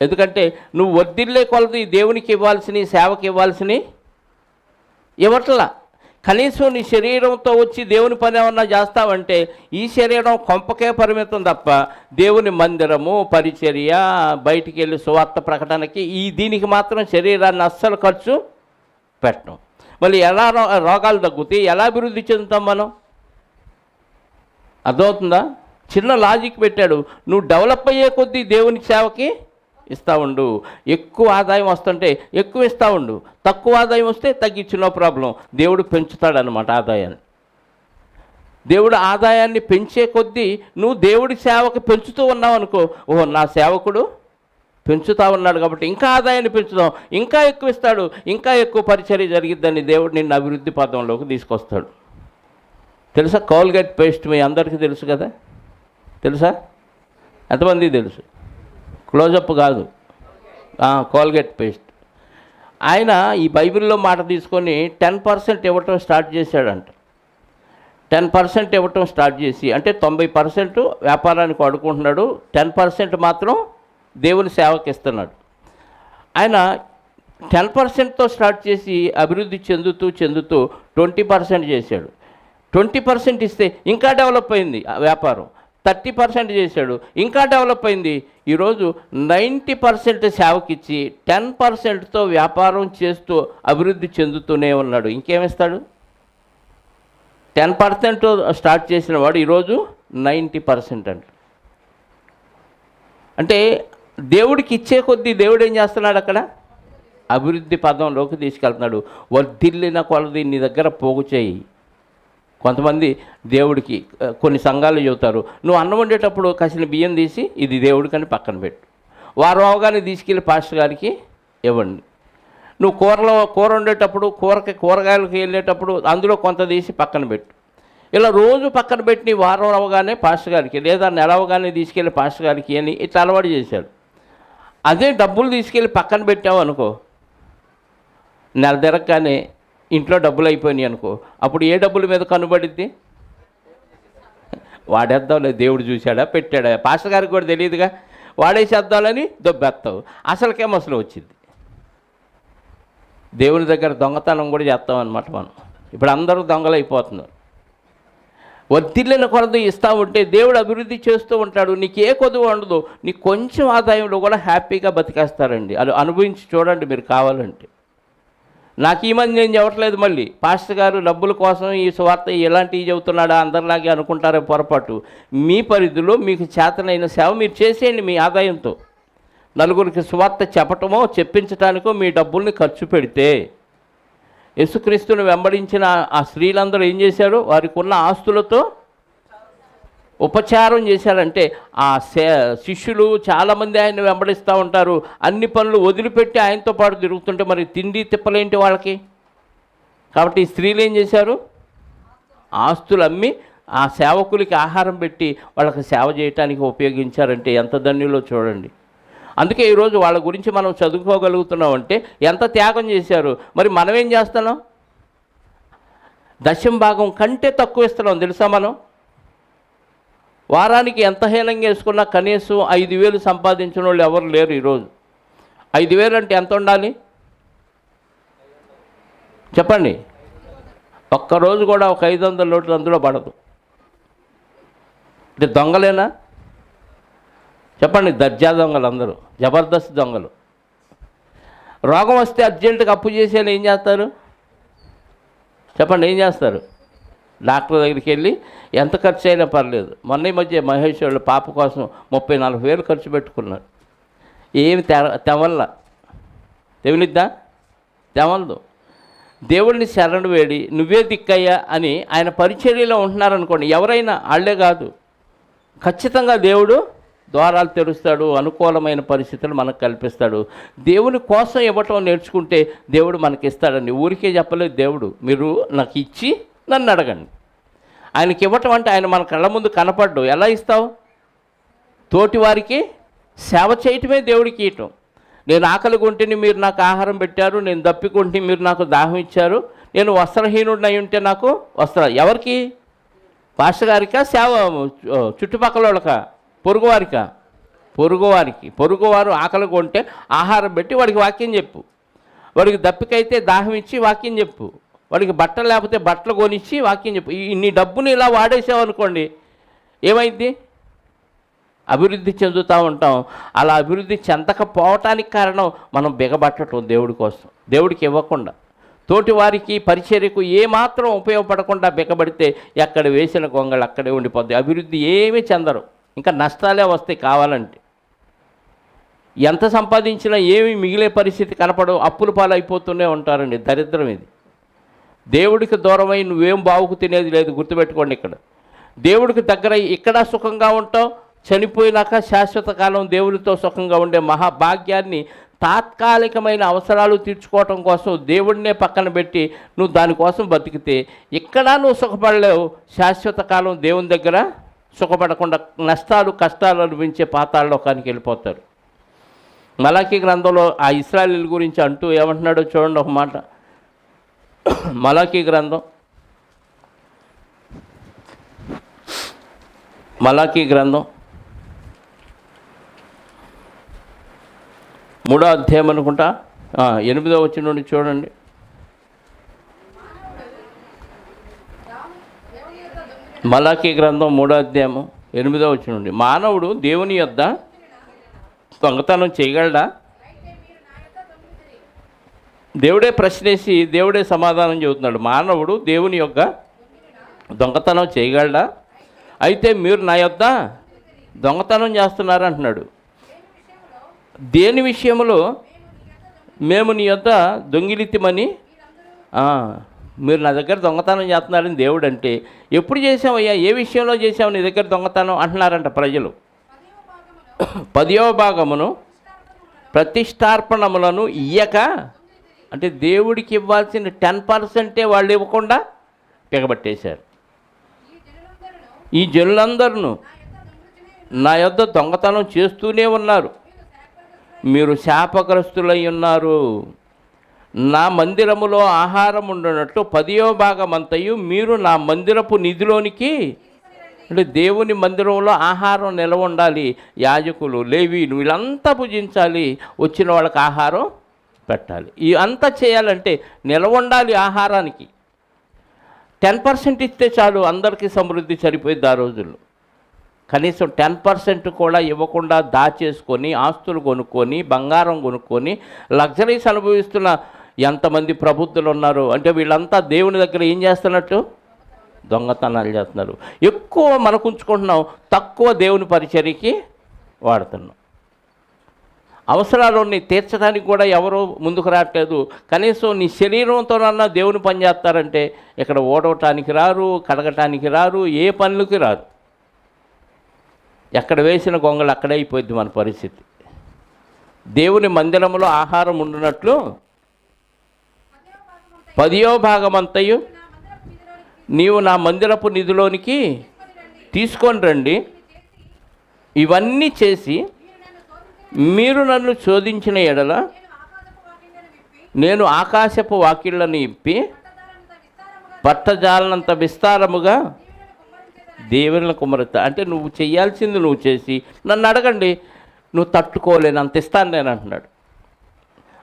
ఎందుకంటే నువ్వు వర్ధిల్లే కొలది దేవునికి ఇవ్వాల్సినవి, సేవకి ఇవ్వాల్సినవి ఇవ్వట్లా. కనీసం నీ శరీరంతో వచ్చి దేవుని పని ఏమన్నా చేస్తావంటే ఈ శరీరం కొంపకే పరిమితం తప్ప దేవుని మందిరము, పరిచర్య, బయటికి వెళ్ళి సువార్త ప్రకటనకి దీనికి మాత్రం శరీరాన్ని అస్సలు ఖర్చు పెట్టడం. మళ్ళీ ఎలా రోగాలు తగ్గుతాయి, ఎలా అభివృద్ధి చెందుతాం మనం? అర్థమవుతుందా? చిన్న లాజిక్ పెట్టాడు. నువ్వు డెవలప్ అయ్యే కొద్దీ దేవుని సేవకి ఇస్తూ ఉండు. ఎక్కువ ఆదాయం వస్తుంటే ఎక్కువ ఇస్తూ ఉండు, తక్కువ ఆదాయం వస్తే తగ్గించు, నో ప్రాబ్లం. దేవుడు పెంచుతాడనమాట ఆదాయాన్ని. దేవుడు ఆదాయాన్ని పెంచే కొద్దీ నువ్వు దేవుడి సేవకి పెంచుతూ ఉన్నావు అనుకో, ఓహో నా సేవకుడు పెంచుతూ ఉన్నాడు కాబట్టి ఇంకా ఆదాయాన్ని పెంచుదాం, ఇంకా ఎక్కువ ఇస్తాడు, ఇంకా ఎక్కువ పరిచర్య జరిగిద్దని దేవుడు నిన్ను అభివృద్ధి పదంలోకి తీసుకొస్తాడు. తెలుసా? కోల్గేట్ పేస్ట్ మీ అందరికీ తెలుసు కదా? తెలుసా? ఎంతమంది తెలుసు? క్లోజప్ కాదు, కోల్గేట్ పేస్ట్. ఆయన ఈ బైబిల్లో మాట తీసుకొని 10% ఇవ్వటం స్టార్ట్ చేశాడంట. 10% ఇవ్వటం స్టార్ట్ చేసి, అంటే 90% వ్యాపారానికి వాడుకుంటున్నాడు, 10% మాత్రం దేవుని సేవకి ఇస్తున్నాడు. ఆయన 10%తో స్టార్ట్ చేసి అభివృద్ధి చెందుతూ 20% చేశాడు. 20% ఇస్తే ఇంకా డెవలప్ అయింది వ్యాపారం. 30% చేశాడు, ఇంకా డెవలప్ అయింది. ఈరోజు 90% సేవకిచ్చి 10%తో వ్యాపారం చేస్తూ అభివృద్ధి చెందుతూనే ఉన్నాడు. ఇంకేమిస్తాడు? 10% స్టార్ట్ చేసిన వాడు ఈరోజు 90% అంట. అంటే దేవుడికి ఇచ్చే కొద్దీ దేవుడు ఏం చేస్తున్నాడు? అక్కడ అభివృద్ధి పదంలోకి తీసుకెళ్తున్నాడు. వర్ధిల్లిన కొలది నీ దగ్గర పోగు చేయి. కొంతమంది దేవుడికి కొన్ని సంఘాలు చెబుతారు, నువ్వు అన్నం వండేటప్పుడు కసిన బియ్యం తీసి ఇది దేవుడికని పక్కన పెట్టు, వారు అవగానే తీసుకెళ్ళి పాస్టర్ గారికి ఇవ్వండి. నువ్వు కూర వండేటప్పుడు కూరగాయలకు వెళ్ళేటప్పుడు అందులో కొంత తీసి పక్కన పెట్టు. ఇలా రోజు పక్కన పెట్టి వారం అవగానే పాస్టర్ గారికి, లేదా నెల అవగానే తీసుకెళ్ళి పాస్టర్ గారికి అని ఇట్లా అలవాటు చేశాడు. అదే డబ్బులు తీసుకెళ్ళి పక్కన పెట్టావు అనుకో, నెల తిరగగానే ఇంట్లో డబ్బులు అయిపోయినాయి అనుకో, అప్పుడు ఏ డబ్బుల మీద కనుబడిద్ది? వాడేద్దాంలే, దేవుడు చూశాడా పెట్టాడా, పాస్టర్ గారికి కూడా తెలియదుగా, వాడేసేద్దామని దొబ్బెత్తావు, అసలు వచ్చింది. దేవుని దగ్గర దొంగతనం కూడా చేస్తామన్నమాట మనం. ఇప్పుడు అందరూ దొంగలు అయిపోతున్నారు. వర్ధిల్లిన కొలది ఇస్తూ ఉంటే దేవుడు అభివృద్ధి చేస్తూ ఉంటాడు. నీకు ఏ కొదువు ఉండదు, నీకు కొంచెం ఆదాయంలో కూడా హ్యాపీగా బతికేస్తారండి. అది అనుభవించి చూడండి మీరు కావాలంటే. నాకు ఈ మధ్య నేను చెప్పట్లేదు, మళ్ళీ పాస్టర్ గారు డబ్బుల కోసం ఈ సువార్త ఇలాంటివి చెబుతున్నాడా అందరిలాగే అనుకుంటారే పొరపాటు. మీ పరిధిలో మీకు చేతనైన సేవ మీరు చేసేయండి. మీ ఆదాయంతో నలుగురికి సువార్త చెప్పటమో చెప్పించటానికో మీ డబ్బుల్ని ఖర్చు పెడితే, యేసుక్రీస్తుని వెంబడించిన ఆ స్త్రీలందరూ ఏం చేశారు? వారికి ఉన్న ఆస్తులతో ఉపచారం చేశారంటే, ఆ శిష్యులు చాలామంది ఆయన వెంబడిస్తూ ఉంటారు. అన్ని పనులు వదిలిపెట్టి ఆయనతో పాటు తిరుగుతుంటే మరి తిండి తిప్పలేంటి వాళ్ళకి? కాబట్టి ఈ స్త్రీలు ఏం చేశారు? ఆస్తులు అమ్మి ఆ సేవకులకి ఆహారం పెట్టి వాళ్ళకి సేవ చేయటానికి ఉపయోగించారంటే ఎంత ధన్యులో చూడండి. అందుకే ఈరోజు వాళ్ళ గురించి మనం చదువుకోగలుగుతున్నామంటే ఎంత త్యాగం చేశారు. మరి మనం ఏం చేస్తున్నాం? దశమ భాగం కంటే తక్కువ ఇస్తున్నాం తెలుసా? మనం వారానికి ఎంత హీనంగా వేసుకున్నా కనీసం 5,000 సంపాదించిన వాళ్ళు ఎవరు లేరు ఈరోజు. 5,000 అంటే ఎంత ఉండాలి చెప్పండి? ఒక్కరోజు కూడా ఒక 500 నోట్లు అందులో పడదు. అంటే దొంగలేనా చెప్పండి? దర్జా దొంగలు అందరూ, జబర్దస్త్ దొంగలు. రోగం వస్తే అర్జెంటుగా అప్పు చేసేది ఏం చేస్తారు చెప్పండి? ఏం చేస్తారు? డాక్టర్ దగ్గరికి వెళ్ళి ఎంత ఖర్చు అయినా పర్లేదు. మొన్న ఈ మధ్య మహేష్ వాళ్ళు పాప కోసం 30,000-40,000 ఖర్చు పెట్టుకున్నారు. ఏమి తెవలిద్దా? తెవలదు. దేవుడిని శరణు వేడి నువ్వే దిక్కయ్యా అని ఆయన పరిచర్యలో ఉంటున్నారనుకోండి, ఎవరైనా వాళ్ళే కాదు, ఖచ్చితంగా దేవుడు ద్వారాలు తెరుస్తాడు, అనుకూలమైన పరిస్థితులు మనకు కల్పిస్తాడు. దేవుని కోసం ఇవ్వటం నేర్చుకుంటే దేవుడు మనకి ఇస్తాడండి. ఊరికే చెప్పలేదు దేవుడు, మీరు నాకు ఇచ్చి నన్ను అడగండి. ఆయనకి ఇవ్వటం అంటే ఆయన మన కళ్ళ ముందు కనపడ్డు. ఎలా ఇస్తావు? తోటి వారికి సేవ చేయటమే దేవుడికి ఇవ్వటం. నేను ఆకలి కొంటిని మీరు నాకు ఆహారం పెట్టారు, నేను దప్పికొంటిని మీరు నాకు దాహం ఇచ్చారు, నేను వస్త్రహీనుడిని అయి ఉంటే నాకు ఎవరికి? పాస్టర్ గారికా? సేవ చుట్టుపక్కల వాళ్ళకా? పొరుగువారికా? పొరుగువారు ఆకలి కొంటే ఆహారం పెట్టి వాడికి వాక్యం చెప్పు. వాడికి దప్పికైతే దాహం ఇచ్చి వాక్యం చెప్పు. వాడికి బట్టలు లేకపోతే బట్టలు కొనిచ్చి వాక్యం చెప్పు. నీ డబ్బుని ఇలా వాడేసావనుకోండి, ఏమైంది? అభివృద్ధి చెందుతూ ఉంటాం. అలా అభివృద్ధి చెందకపోవటానికి కారణం మనం బిగబట్టడం దేవుడి కోసం, దేవుడికి ఇవ్వకుండా. తోటి వారికి పరిచర్యకు ఏమాత్రం ఉపయోగపడకుండా బిగబడితే ఎక్కడ వేసిన గొంగళి అక్కడే ఉండిపోద్ది. అభివృద్ధి ఏమీ చెందరు, ఇంకా నష్టాలే వస్తాయి. కావాలంటే ఎంత సంపాదించినా ఏమి మిగిలే పరిస్థితి కనపడవు, అప్పుల పాలైపోతూనే ఉంటారండి. దరిద్రం ఇది. దేవుడికి దూరమై నువ్వేం బావుకు తినేది లేదు, గుర్తుపెట్టుకోండి. ఇక్కడ దేవుడికి దగ్గర ఇక్కడ సుఖంగా ఉంటావు, చనిపోయినాక శాశ్వత కాలం దేవుడితో సుఖంగా ఉండే మహాభాగ్యాన్ని తాత్కాలికమైన అవసరాలు తీర్చుకోవటం కోసం దేవుడినే పక్కన పెట్టి నువ్వు దానికోసం బతికితే ఇక్కడ నువ్వు సుఖపడలేవు. శాశ్వత కాలం దేవుని దగ్గర సుఖపడకుండా నష్టాలు కష్టాలు అనిపించే పాతాళలోకానికి వెళ్ళిపోతారు. మలాకీ గ్రంథంలో ఆ ఇశ్రాయేలీయుల గురించి అంటూ ఏమంటున్నాడో చూడండి ఒక మాట. మలాకీ గ్రంథం 3వ అధ్యాయం అనుకుంటా, 8వ వచనం నుండి చూడండి. మలాకీ గ్రంథం 3వ అధ్యాయము 8వ వచనం నుండి, మానవుడు దేవుని యొద్ద దొంగతనం చేయగలడా? దేవుడే ప్రశ్నేసి దేవుడే సమాధానం చెబుతున్నాడు. మానవుడు దేవుని యొక్క దొంగతనం చేయగలడా? అయితే మీరు నా యొద్ద దొంగతనం చేస్తున్నారు అంటున్నాడు. దేని విషయంలో? మేము నీ యొద్ద దొంగిలితిమని, మీరు నా దగ్గర దొంగతనం చేస్తున్నారని దేవుడు అంటే, ఎప్పుడు చేసావయ్యా, ఏ విషయంలో చేసావు నీ దగ్గర దొంగతనం అంటున్నారంట ప్రజలు. 10వ భాగమును ప్రతిష్టార్పణములను ఇయ్యక, అంటే దేవుడికి ఇవ్వాల్సిన 10% వాళ్ళు ఇవ్వకుండా పిగబట్టేశారు. ఈ జనులందరూ నా యొద్ద దొంగతనం చేస్తూనే ఉన్నారు, మీరు శాపగ్రస్తులై ఉన్నారు. నా మందిరములో ఆహారం ఉండనట్లు 10వ భాగమంతయు మీరు నా మందిరపు నిధిలోనికి, అంటే దేవుని మందిరంలో ఆహారం నిలవ ఉండాలి. యాజకులు, లేవీలు వీళ్ళంతా పూజించాలి, వచ్చిన వాళ్ళకి ఆహారం పెట్టాలి. ఈ అంతా చేయాలంటే నిలవ ఉండాలి ఆహారానికి. 10% ఇస్తే చాలు, అందరికీ సమృద్ధి సరిపోయింది ఆ రోజుల్లో. కనీసం 10% కూడా ఇవ్వకుండా దాచేసుకొని ఆస్తులు కొనుక్కొని బంగారం కొనుక్కొని లగ్జరీస్ అనుభవిస్తున్న ఎంతమంది ప్రబుద్ధులు ఉన్నారు. అంటే వీళ్ళంతా దేవుని దగ్గర ఏం చేస్తున్నట్టు? దొంగతనాలు చేస్తున్నారు. ఎక్కువ మనకు ఉంచుకుంటున్నాం, తక్కువ దేవుని పరిచర్యకి వాడుతున్నాం. అవసరాలని తీర్చడానికి కూడా ఎవరు ముందుకు రావట్లేదు. కనీసం నీ శరీరంతోనన్నా దేవుని పని చేస్తారంటే ఇక్కడ ఓడవటానికి రారు, కడగటానికి రారు, ఏ పనులకి రారు. ఎక్కడ వేసిన గొంగలు అక్కడే అయిపోద్ది మన పరిస్థితి. దేవుని మందిరంలో ఆహారం ఉండినట్లు 10వ భాగమంతయు నీవు నా మందిరపు నిధిలోనికి తీసుకొని రండి. ఇవన్నీ చేసి మీరు నన్ను శోధించిన ఎడల నేను ఆకాశపు వాకిళ్లను ఇప్పి పట్టజాలనంత విస్తారముగా దేవుని కుమరత. అంటే నువ్వు చేయాల్సింది నువ్వు చేసి నన్ను అడగండి, నువ్వు తట్టుకోలేను అంత ఇస్తాను నేను అంటున్నాడు.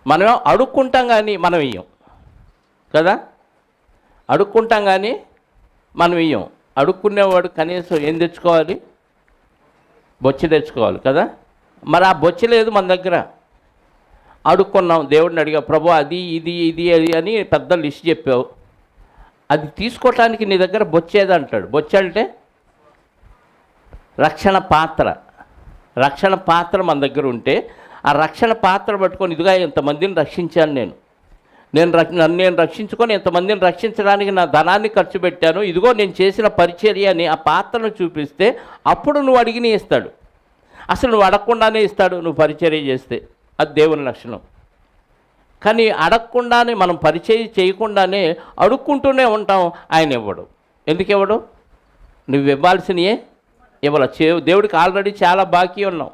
మనం అడుక్కుంటాం కానీ మనం ఇయ్యం కదా, అడుక్కుంటాం కానీ మనం ఇయ్యం. అడుక్కునేవాడు కనీసం ఏం తెచ్చుకోవాలి? బొచ్చి తెచ్చుకోవాలి కదా. మరి ఆ బొచ్చి లేదు మన దగ్గర. అడుక్కున్నాం, దేవుడిని అడిగా, ప్రభు అది ఇది ఇది అది అని పెద్ద లిస్ట్ చెప్పావు, అది తీసుకోవటానికి నీ దగ్గర బొచ్చేది అంటాడు. బొచ్చి అంటే రక్షణ పాత్ర. రక్షణ పాత్ర మన దగ్గర ఉంటే ఆ రక్షణ పాత్ర పట్టుకొని, ఇదిగా ఇంతమందిని రక్షించాను నన్ను నేను రక్షించుకొని ఇంతమందిని రక్షించడానికి నా ధనాన్ని ఖర్చు పెట్టాను, ఇదిగో నేను చేసిన పరిచర్య అని ఆ పాత్రను చూపిస్తే అప్పుడు నువ్వు అడిగిన ఇస్తాడు. అసలు నువ్వు అడగకుండానే ఇస్తాడు నువ్వు పరిచర్య చేస్తే. అది దేవుని లక్షణం. కానీ అడగకుండానే, మనం పరిచర్య చేయకుండానే అడుక్కుంటూనే ఉంటాం, ఆయన ఇవ్వడు. ఎందుకు ఇవ్వడు? నువ్వు ఇవ్వాల్సినయే ఇవ్వాల. దేవుడికి ఆల్రెడీ చాలా బాకీ ఉన్నావు.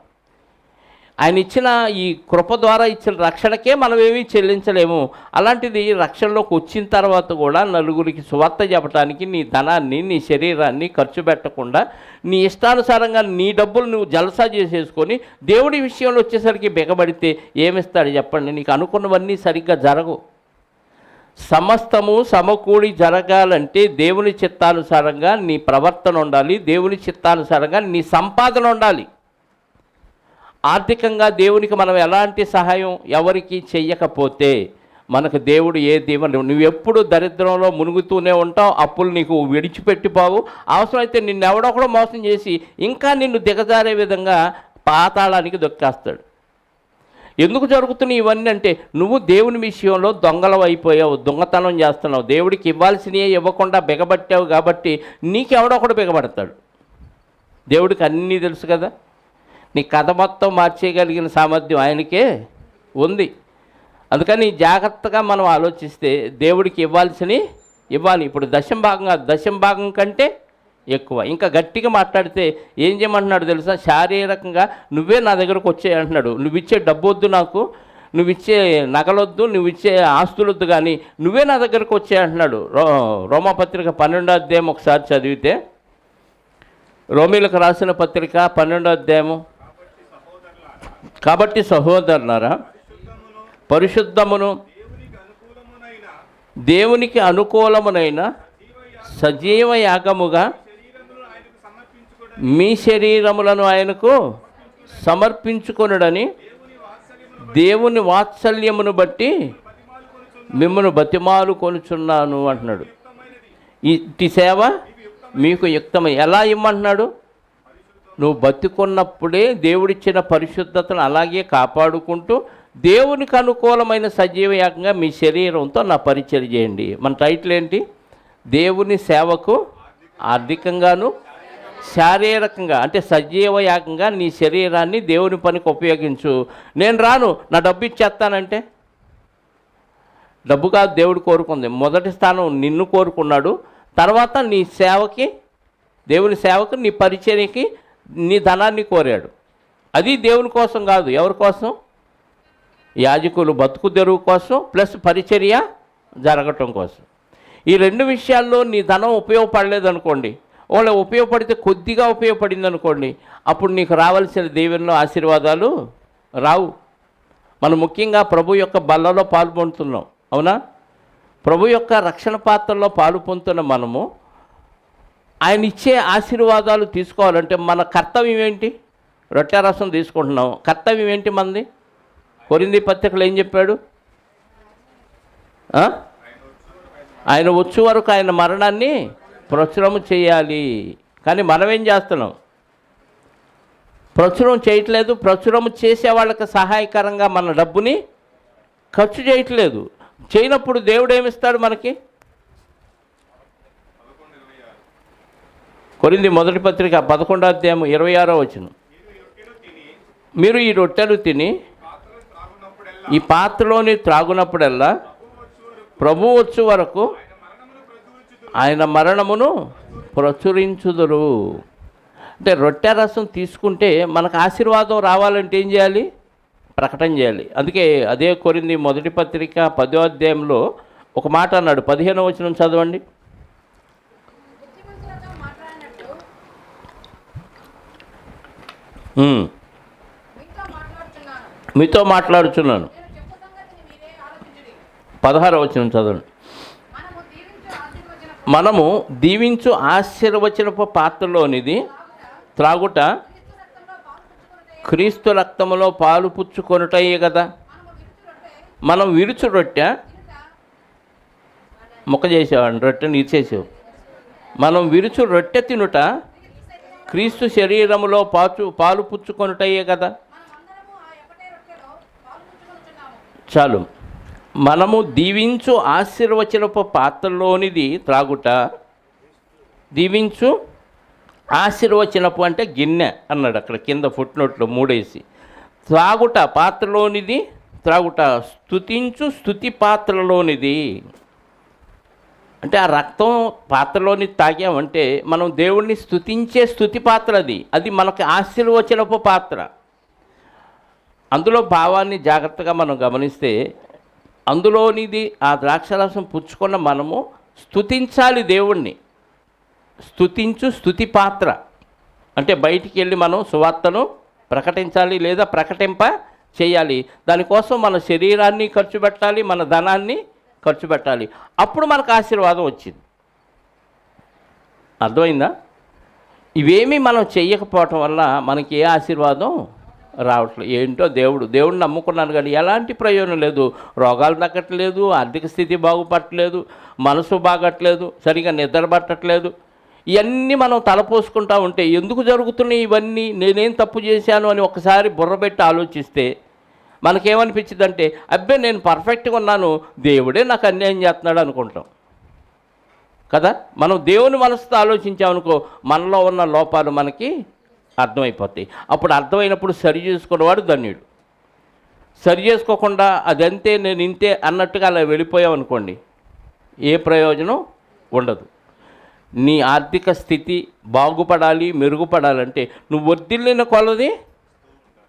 ఆయన ఇచ్చిన ఈ కృప ద్వారా ఇచ్చిన రక్షణకే మనం ఏమీ చెల్లించలేము. అలాంటిది రక్షణలోకి వచ్చిన తర్వాత కూడా నలుగురికి సువార్త చెప్పడానికి నీ ధనాన్ని, నీ శరీరాన్ని ఖర్చు పెట్టకుండా నీ ఇష్టానుసారంగా నీ డబ్బులు నువ్వు జలసా చేసేసుకొని దేవుడి విషయంలో వచ్చేసరికి బిగబడితే ఏమిస్తాడు చెప్పండి? నీకు అనుకున్నవన్నీ సరిగ్గా జరగవు. సమస్తము సమకూడి జరగాలంటే దేవుని చిత్తానుసారంగా నీ ప్రవర్తన ఉండాలి, దేవుని చిత్తానుసారంగా నీ సంపాదన ఉండాలి. ఆర్థికంగా దేవునికి మనం ఎలాంటి సహాయం ఎవరికి చెయ్యకపోతే మనకు దేవుడు ఏ దీవెన, నువ్వు ఎప్పుడు దరిద్రంలో మునుగుతూనే ఉంటావు, అప్పులు నీకు విడిచిపెట్టిపోవు. అవసరమైతే నిన్ను ఎవడో కూడా మోసం చేసి ఇంకా నిన్ను దిగజారే విధంగా పాతాళానికి దొక్కేస్తాడు. ఎందుకు జరుగుతున్నాయి ఇవన్నీ అంటే నువ్వు దేవుని విషయంలో దొంగలం అయిపోయావు, దొంగతనం చేస్తున్నావు, దేవుడికి ఇవ్వాల్సినవి ఇవ్వకుండా బిగబట్టావు కాబట్టి నీకెవడో ఒకడు బిగబడతాడు. దేవుడికి అన్నీ తెలుసు కదా. నీ కథ మొత్తం మార్చేయగలిగిన సామర్థ్యం ఆయనకే ఉంది. అందుకని జాగ్రత్తగా మనం ఆలోచిస్తే దేవుడికి ఇవ్వాల్సినవి ఇవ్వాలి. ఇప్పుడు దశం భాగం కంటే ఎక్కువ. ఇంకా గట్టిగా మాట్లాడితే ఏం చేయమంటున్నాడు తెలుసా? శారీరకంగా నువ్వే నా దగ్గరకు వచ్చే అంటున్నాడు. నువ్వు ఇచ్చే డబ్బు వద్దు నాకు, నువ్వు ఇచ్చే నగలొద్దు, నువ్వు ఇచ్చే ఆస్తులొద్దు, కానీ నువ్వే నా దగ్గరకు వచ్చే అంటున్నాడు. రోమాపత్రిక 12వ అధ్యాయం ఒకసారి చదివితే, రోమీలకు రాసిన పత్రిక 12వ అధ్యాయము. కాబట్టి సహోదరులారా, పరిశుద్ధమును దేవునికి అనుకూలమునైన సజీవ యాగముగా మీ శరీరములను ఆయనకు సమర్పించుకొనుడని దేవుని వాత్సల్యమును బట్టి మిమ్మల్ని బతిమాలు కొనుచున్నాను అంటున్నాడు. ఇట్టి సేవ మీకు యుక్తమై. ఎలా ఇమ్మంటున్నాడు? నువ్వు బతికున్నప్పుడే దేవుడిచ్చిన పరిశుద్ధతను అలాగే కాపాడుకుంటూ దేవునికి అనుకూలమైన సజీవ యాగంగా మీ శరీరంతో నా పరిచయం చేయండి. మన టైటిల్ ఏంటి? దేవుని సేవకు ఆర్థికంగాను శారీరకంగా అంటే సజీవ యాగంగా నీ శరీరాన్ని దేవుని పనికి ఉపయోగించు. నేను రాను, నా డబ్బు ఇచ్చేస్తానంటే డబ్బు కాదు దేవుడు కోరుకుంది. మొదటి స్థానం నిన్ను కోరుకున్నాడు. తర్వాత నీ సేవకి, దేవుని సేవకు, నీ పరిచర్యకి నీ ధనాన్ని కోరాడు. అది దేవుని కోసం కాదు. ఎవరి కోసం? యాజకులు బతుకు తెరువు కోసం, ప్లస్ పరిచర్య జరగటం కోసం. ఈ రెండు విషయాల్లో నీ ధనం ఉపయోగపడలేదనుకోండి, ఒకవేళ ఉపయోగపడితే కొద్దిగా ఉపయోగపడింది అనుకోండి, అప్పుడు నీకు రావాల్సిన దీవెనలు ఆశీర్వాదాలు రావు. మనం ముఖ్యంగా ప్రభు యొక్క బల్లలో పాలు పొందుతున్నాం, అవునా? ప్రభు యొక్క రక్షణ పాత్రలో పాలు పొందుతున్న మనము ఆయన ఇచ్చే ఆశీర్వాదాలు తీసుకోవాలంటే మన కర్తవ్యం ఏంటి? రొట్టె రసం తీసుకుంటున్నాం, కర్తవ్యం ఏంటి మనది? కొరింథీ పత్రికలో ఏం చెప్పాడు? ఆయన వచ్చే వరకు ఆయన మరణాన్ని ప్రచురము చేయాలి. కానీ మనం ఏం చేస్తున్నాం? ప్రచురం చేయట్లేదు. ప్రచురము చేసే వాళ్ళకి సహాయకరంగా మన డబ్బుని ఖర్చు చేయట్లేదు. చేయనప్పుడు దేవుడు ఏమిస్తాడు మనకి? కొరింథీ మొదటి పత్రిక 11వ అధ్యాయం 26వ వచనం, మీరు ఈ రొట్టెలు తిని ఈ పాత్రలోని త్రాగునప్పుడల్లా ప్రభువు వచ్చు వరకు ఆయన మరణమును ప్రచురించుదురు. అంటే రొట్టె రసం తీసుకుంటే మనకు ఆశీర్వాదం రావాలంటే ఏం చేయాలి? ప్రకటన చేయాలి. అందుకే అదే కొరింథీ మొదటి పత్రిక 10వ అధ్యాయంలో ఒక మాట అన్నాడు. 15వ వచనం చదవండి. మీతో మాట్లాడుచున్నాను. 16వ వచనం చదవండి. మనము దీవించు ఆశీర్వచనపు పాత్రలోనిది త్రాగుట క్రీస్తు రక్తములో పాలు పుచ్చుకొనుటయే కదా. మనం విరుచు రొట్టె మొక్క చేసేవాడిని, రొట్టెని ఇచ్చేసావు. మనం విరుచు రొట్టె తినుట క్రీస్తు శరీరములో పాలు పుచ్చుకొనుటయే కదా. చాలు. మనము దీవించు ఆశీర్వచనపు పాత్రలోనిది త్రాగుట, దీవించు ఆశీర్వచనపు అంటే గిన్నె అన్నాడు అక్కడ కింద ఫుట్నోట్లో 3 త్రాగుట పాత్రలోనిది త్రాగుట, స్తుతించు స్తుతి పాత్రలోనిది. అంటే ఆ రక్తం పాత్రలోని తాగామంటే మనం దేవుణ్ణి స్తుతించే స్తుతి పాత్ర అది మనకి ఆశీర్వచనపు పాత్ర. అందులో భావాన్ని జాగ్రత్తగా మనం గమనిస్తే అందులోనిది ఆ ద్రాక్షరసం పుచ్చుకున్న మనము స్తుతించాలి దేవుణ్ణి. స్తుతించు స్తుతి పాత్ర అంటే బయటికి వెళ్ళి మనం సువార్తను ప్రకటించాలి లేదా ప్రకటింప చేయాలి. దానికోసం మన శరీరాన్ని ఖర్చు పెట్టాలి, మన ధనాన్ని ఖర్చు పెట్టాలి. అప్పుడు మనకు ఆశీర్వాదం వచ్చింది. అర్థమైందా? ఇవేమీ మనం చెయ్యకపోవటం వల్ల మనకి ఏ ఆశీర్వాదం రావట్లేదు. ఏంటో దేవుడిని నమ్ముకున్నాను కానీ ఎలాంటి ప్రయోజనం లేదు. రోగాలు తగ్గట్లేదు, ఆర్థిక స్థితి బాగుపట్టలేదు, మనసు బాగట్లేదు, సరిగా నిద్ర పట్టట్లేదు. ఇవన్నీ మనం తలపోసుకుంటా ఉంటే ఎందుకు జరుగుతున్నాయి ఇవన్నీ, నేనేం తప్పు చేశాను అని ఒకసారి బుర్రబెట్టి ఆలోచిస్తే మనకేమనిపించిందంటే అబ్బే నేను పర్ఫెక్ట్గా ఉన్నాను, దేవుడే నాకు అన్యాయం చేస్తున్నాడు అనుకుంటాం కదా. మనం దేవుని మనసుతో ఆలోచించామనుకో మనలో ఉన్న లోపాలు మనకి అర్థమైపోతాయి. అప్పుడు అర్థమైనప్పుడు సరి చేసుకున్నవాడు ధన్యుడు. సరి చేసుకోకుండా అదంతే నేను ఇంతే అన్నట్టుగా అలా వెళ్ళిపోయామనుకోండి ఏ ప్రయోజనం ఉండదు. నీ ఆర్థిక స్థితి బాగుపడాలి, మెరుగుపడాలంటే నువ్వు వర్ధిల్లిన కొలది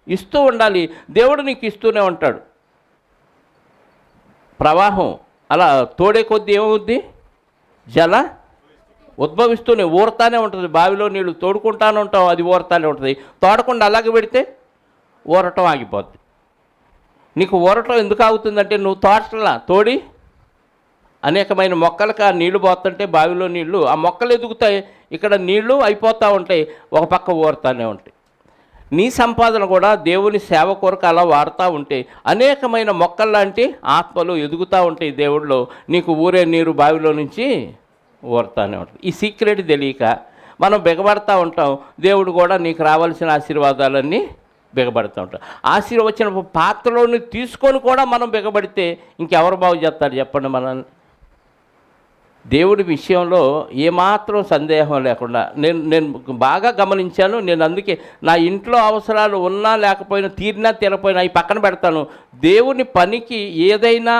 ఇస్తూ ఉండాలి. దేవుడు నీకు ఇస్తూనే ఉంటాడు. ప్రవాహం అలా తోడే కొద్దీ ఏమవుద్ది, జల ఉద్భవిస్తూనే ఊరతానే ఉంటుంది. బావిలో నీళ్ళు తోడుకుంటానే ఉంటాం, అది ఊరతానే ఉంటుంది. తోడకుండా అలాగే పెడితే ఊరటం ఆగిపోద్ది. నీకు ఊరటం ఎందుకు ఆగుతుందంటే నువ్వు తోడి అనేకమైన మొక్కలకు ఆ నీళ్లు పోతుంటే బావిలో నీళ్లు ఆ మొక్కలు ఎదుగుతాయి, ఇక్కడ నీళ్లు అయిపోతూ ఉంటాయి, ఒక పక్క ఊరుతూనే ఉంటాయి. నీ సంపాదన కూడా దేవుని సేవ కొరకు అలా వాడుతూ ఉంటే అనేకమైన మొక్కల్లాంటి ఆత్మలు ఎదుగుతూ ఉంటాయి దేవుడిలో. నీకు ఊరే నీరు బావిలో నుంచి ఊరుతూనే ఉంటుంది. ఈ సీక్రెట్ తెలియక మనం బిగబడతా ఉంటాం. దేవుడు కూడా నీకు రావాల్సిన ఆశీర్వాదాలన్నీ బిగబడుతూ ఉంటాం. ఆశీర్వచన పాత్రలోని తీసుకొని కూడా మనం బిగబడితే ఇంకెవరు బాగు చేస్తారు చెప్పండి మనల్ని? దేవుడి విషయంలో ఏమాత్రం సందేహం లేకుండా నేను బాగా గమనించాను. నేను అందుకే నా ఇంట్లో అవసరాలు ఉన్నా లేకపోయినా, తీరినా తీరపోయినా అవి పక్కన పెడతాను. దేవుని పనికి ఏదైనా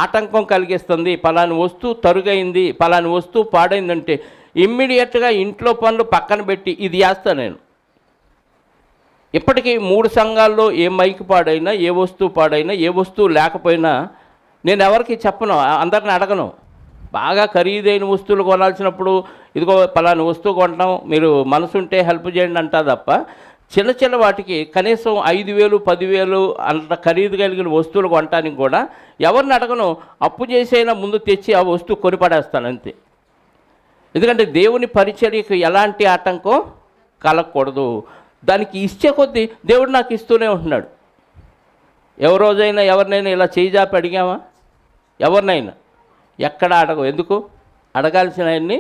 ఆటంకం కలిగిస్తుంది, పలాని వస్తువు తరుగైంది, పలాని వస్తువు పాడైందంటే ఇమ్మీడియట్గా ఇంట్లో పనులు పక్కన పెట్టి ఇది చేస్తాను నేను. ఇప్పటికీ 3 సంఘాల్లో ఏ మైక్ పాడైనా, ఏ వస్తువు పాడైనా, ఏ వస్తువు లేకపోయినా నేను ఎవరికి చెప్పను, అందరిని అడగను. బాగా ఖరీదైన వస్తువులు కొనాల్సినప్పుడు ఇదిగో పలాని వస్తువు కొంటాం, మీరు మనసుంటే హెల్ప్ చేయండి అంటా తప్ప చిన్న చిన్న వాటికి కనీసం 5,000, 10,000 అంత ఖరీదు కలిగిన వస్తువులు కొనడానికి కూడా ఎవరిని అడగను. అప్పు చేసైనా ముందు తెచ్చి ఆ వస్తువు కొనిపడేస్తాను అంతే. ఎందుకంటే దేవుని పరిచర్యకు ఎలాంటి ఆటంకం కలగకూడదు. దానికి ఇచ్చే కొద్దీ దేవుడు నాకు ఇస్తూనే ఉంటున్నాడు. రోజైనా ఎవరినైనా ఇలా చేయి జాపి అడిగామా? ఎవరినైనా ఎక్కడ అడగ. ఎందుకు? అడగాల్సిన ఆయన్ని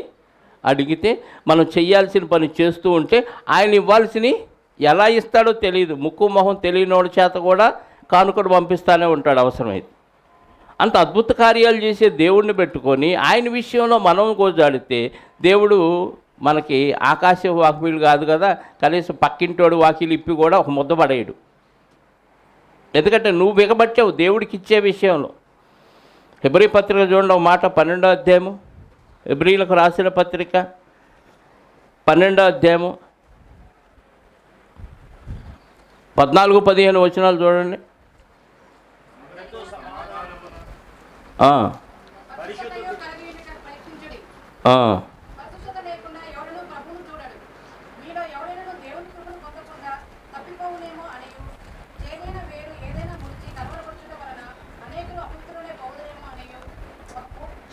అడిగితే మనం చెయ్యాల్సిన పని చేస్తూ ఉంటే ఆయన ఇవ్వాల్సినవి ఎలా ఇస్తాడో తెలియదు. ముక్కు మొహం తెలియనోడి చేత కూడా కానుకలు పంపిస్తూనే ఉంటాడు అవసరమైతే. అంత అద్భుత కార్యాలు చేసే దేవుడిని పెట్టుకొని ఆయన విషయంలో మనం గోజాడితే దేవుడు మనకి ఆకాశ వాకిలు కాదు కదా, కనీసం పక్కింటోడు వాకిలు ఇప్పి కూడా ఒక ముద్ద పడేయడు. ఎందుకంటే నువ్వు బిగబట్టావు దేవుడికి ఇచ్చే విషయంలో. హెబ్రీ పత్రిక చూడండి ఒక మాట, 12వ అధ్యాయము, హెబ్రీలకు రాసిన పత్రిక 12వ అధ్యాయము 14-15 వచనాలు చూడండి.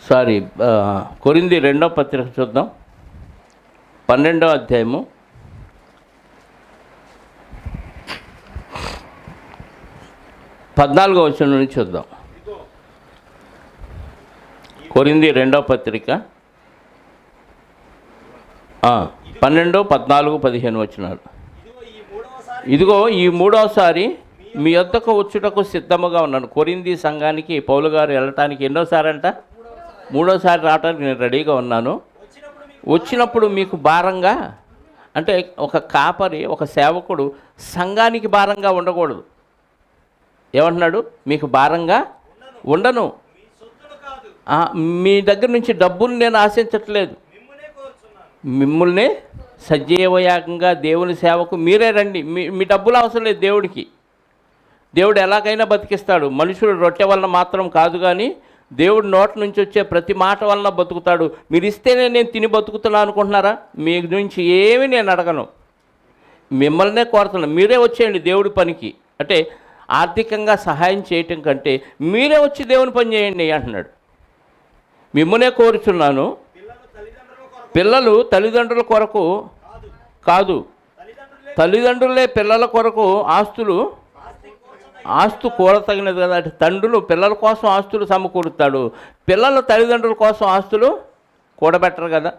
సారీ, కొరింథీ 2వ పత్రిక చూద్దాం, 12వ అధ్యాయము 14వ వచనం నుంచి చూద్దాం. కొరింథీ 2వ పత్రిక 12, 14, 15 వచనాలు. ఇదిగో ఈ 3వసారి మీ యొద్దకు వచ్చుటకు సిద్ధముగా ఉన్నాను. కొరింథీ సంఘానికి పౌలు గారు వెళ్ళటానికి ఎన్నోసారి అంట? 3వసారి రావడానికి నేను రెడీగా ఉన్నాను. వచ్చినప్పుడు మీకు భారంగా, అంటే ఒక కాపరి, ఒక సేవకుడు సంఘానికి భారంగా ఉండకూడదు. ఏమంటున్నాడు? మీకు భారంగా ఉండను. మీ దగ్గర నుంచి డబ్బులు నేను ఆశించట్లేదు, మిమ్మల్ని సజీవయాగంగా దేవుని సేవకు మీరే రండి. మీ డబ్బులు అవసరం లేదు దేవుడికి. దేవుడు ఎలాగైనా బతికిస్తాడు. మనుషులు రొట్టె వలన మాత్రం కాదు, కానీ దేవుడు నోటి నుంచి వచ్చే ప్రతి మాట వలన బతుకుతాడు. మీరు ఇస్తేనే నేను తిని బతుకుతున్నాను అనుకుంటున్నారా? మీ నుంచి ఏమీ నేను అడగను, మిమ్మల్నే కోరుతున్నాను. మీరే వచ్చేయండి దేవుడి పనికి. అంటే ఆర్థికంగా సహాయం చేయటం కంటే మీరే వచ్చి దేవుని పని చేయండి అంటున్నాడు. మిమ్మల్నే కోరుచున్నాను. పిల్లలు తల్లిదండ్రుల కొరకు కాదు, తల్లిదండ్రులే పిల్లల కొరకు ఆస్తు కూడతగినది కదా. తండ్రులు పిల్లల కోసం ఆస్తులు సమకూరుతాడు, పిల్లలు తల్లిదండ్రుల కోసం ఆస్తులు కూడబెట్టరు కదా.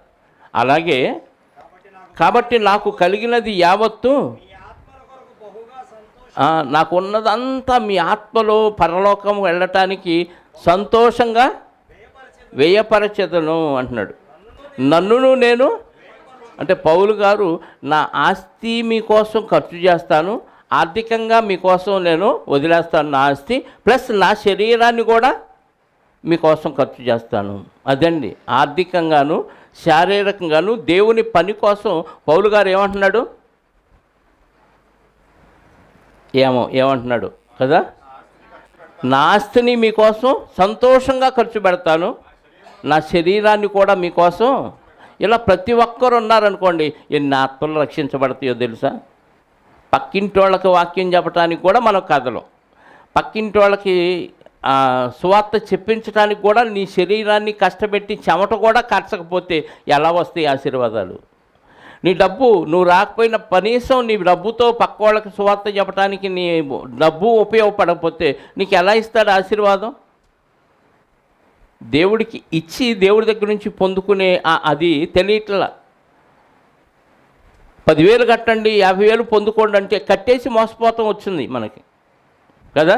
అలాగే కాబట్టి నాకు కలిగినది యావత్తు, నాకున్నదంతా మీ ఆత్మలో పరలోకం వెళ్ళటానికి సంతోషంగా వ్యయపరచెదను అంటున్నాడు. నన్నును నేను, అంటే పౌలు గారు, నా ఆస్తి మీకోసం ఖర్చు చేస్తాను, ఆర్థికంగా మీకోసం నేను వదిలేస్తాను నా ఆస్తి, ప్లస్ నా శరీరాన్ని కూడా మీకోసం ఖర్చు చేస్తాను. అదండి ఆర్థికంగాను శారీరకంగాను దేవుని పని కోసం పౌలు గారు ఏమంటున్నాడు, ఏమంటున్నాడు కదా, నా ఆస్తిని మీకోసం సంతోషంగా ఖర్చు పెడతాను, నా శరీరాన్ని కూడా మీకోసం. ఇలా ప్రతి ఒక్కరు ఉన్నారనుకోండి, ఎన్ని ఆత్మలు రక్షించబడతాయో తెలుసా? పక్కింటి వాళ్ళకి వాక్యం చెప్పడానికి కూడా మనం కథలు, పక్కింటి వాళ్ళకి సువార్త చెప్పించడానికి కూడా నీ శరీరాన్ని కష్టపెట్టి చెమట కూడా కరచకపోతే ఎలా వస్తాయి ఆశీర్వాదాలు? నీ డబ్బు నువ్వు రాకపోయినా కనీసం నీ డబ్బుతో పక్క వాళ్ళకి సువార్త చెప్పడానికి నీ డబ్బు ఉపయోగపడకపోతే నీకు ఎలా ఇస్తాడు ఆశీర్వాదం? దేవుడికి ఇచ్చి దేవుడి దగ్గర నుంచి పొందుకునే అది తెలియట్లా. 10,000 కట్టండి 50,000 పొందుకోండి అంటే కట్టేసి మోసపోతాం వచ్చింది మనకి కదా.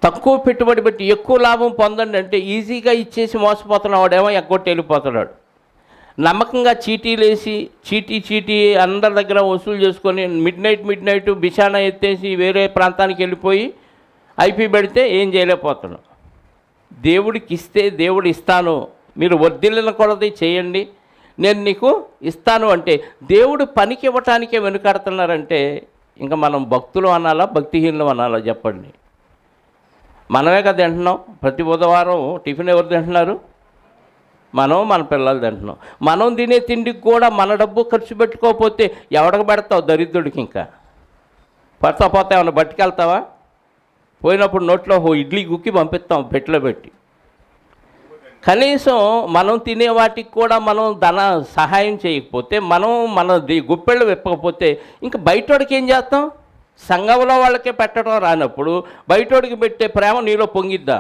తక్కువ పెట్టుబడి పెట్టి ఎక్కువ లాభం పొందండి అంటే ఈజీగా ఇచ్చేసి మోసపోతున్నాడు, వాడేమో ఎగ్గొట్టి వెళ్ళిపోతున్నాడు. నమ్మకంగా చీటీలు వేసి చీటీ అందరి దగ్గర వసూలు చేసుకొని మిడ్ నైట్ బిషానా ఎత్తేసి వేరే ప్రాంతానికి వెళ్ళిపోయి ఐపీ పెడితే ఏం చేయలేకపోతున్నాం. దేవుడికి ఇస్తే దేవుడు ఇస్తాను, మీరు వర్ధిల్లిన కొలది చేయండి, నేను నీకు ఇస్తాను అంటే దేవుడు పనికి ఇవ్వటానికే వెనుకాడుతున్నారంటే ఇంకా మనం భక్తులు అనాలా భక్తిహీనులు అనాలా చెప్పండి? మనమే కదా తింటున్నాం. ప్రతి బుధవారం టిఫిన్ ఎవరు తింటున్నారు? మనం, మన పిల్లలు తింటున్నాం. మనం తినే తిండికి కూడా మన డబ్బు ఖర్చు పెట్టుకోకపోతే ఎవడకు పెడతావు? దరిద్రుడికి. ఇంకా పోతే ఏమన్నా బట్టుకెళ్తావా? పోయినప్పుడు నోట్లో ఇడ్లీ గుక్కి పంపిస్తాం పెట్టెలో పెట్టి. కనీసం మనం తినే వాటికి కూడా మనం సహాయం చేయకపోతే, మనం మన గుప్పెళ్ళు విప్పకపోతే ఇంకా బయటోడికి ఏం చేస్తాం? సంఘంలో వాళ్ళకే పెట్టడం రానప్పుడు బయటోడికి పెట్టే ప్రేమ నీలో పొంగిద్దా?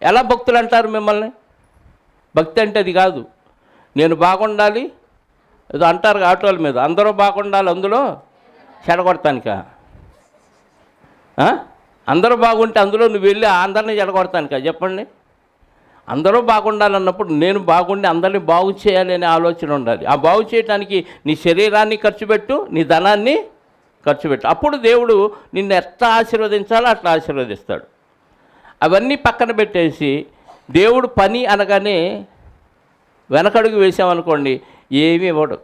ఎలా భక్తులు అంటారు మిమ్మల్ని? భక్తి అంటే అది కాదు. నేను బాగుండాలి ఏదో అంటారు ఆటోల మీద, అందరూ బాగుండాలి అందులో చెడగొడతానిక? అందరూ బాగుంటే అందులో నువ్వు వెళ్ళి అందరినీ చెడగొడతానిక? చెప్పండి. అందరూ బాగుండాలన్నప్పుడు నేను బాగుండి అందరినీ బాగు చేయాలి అనే ఆలోచన ఉండాలి. ఆ బాగు చేయడానికి నీ శరీరాన్ని ఖర్చు పెట్టు, నీ ధనాన్ని ఖర్చు పెట్టు. అప్పుడు దేవుడు నిన్ను ఎట్లా ఆశీర్వదించాలో అట్లా ఆశీర్వదిస్తాడు. అవన్నీ పక్కన పెట్టేసి దేవుడు పని అనగానే వెనకడుగు వేసామనుకోండి ఏమీ ఇవ్వడు.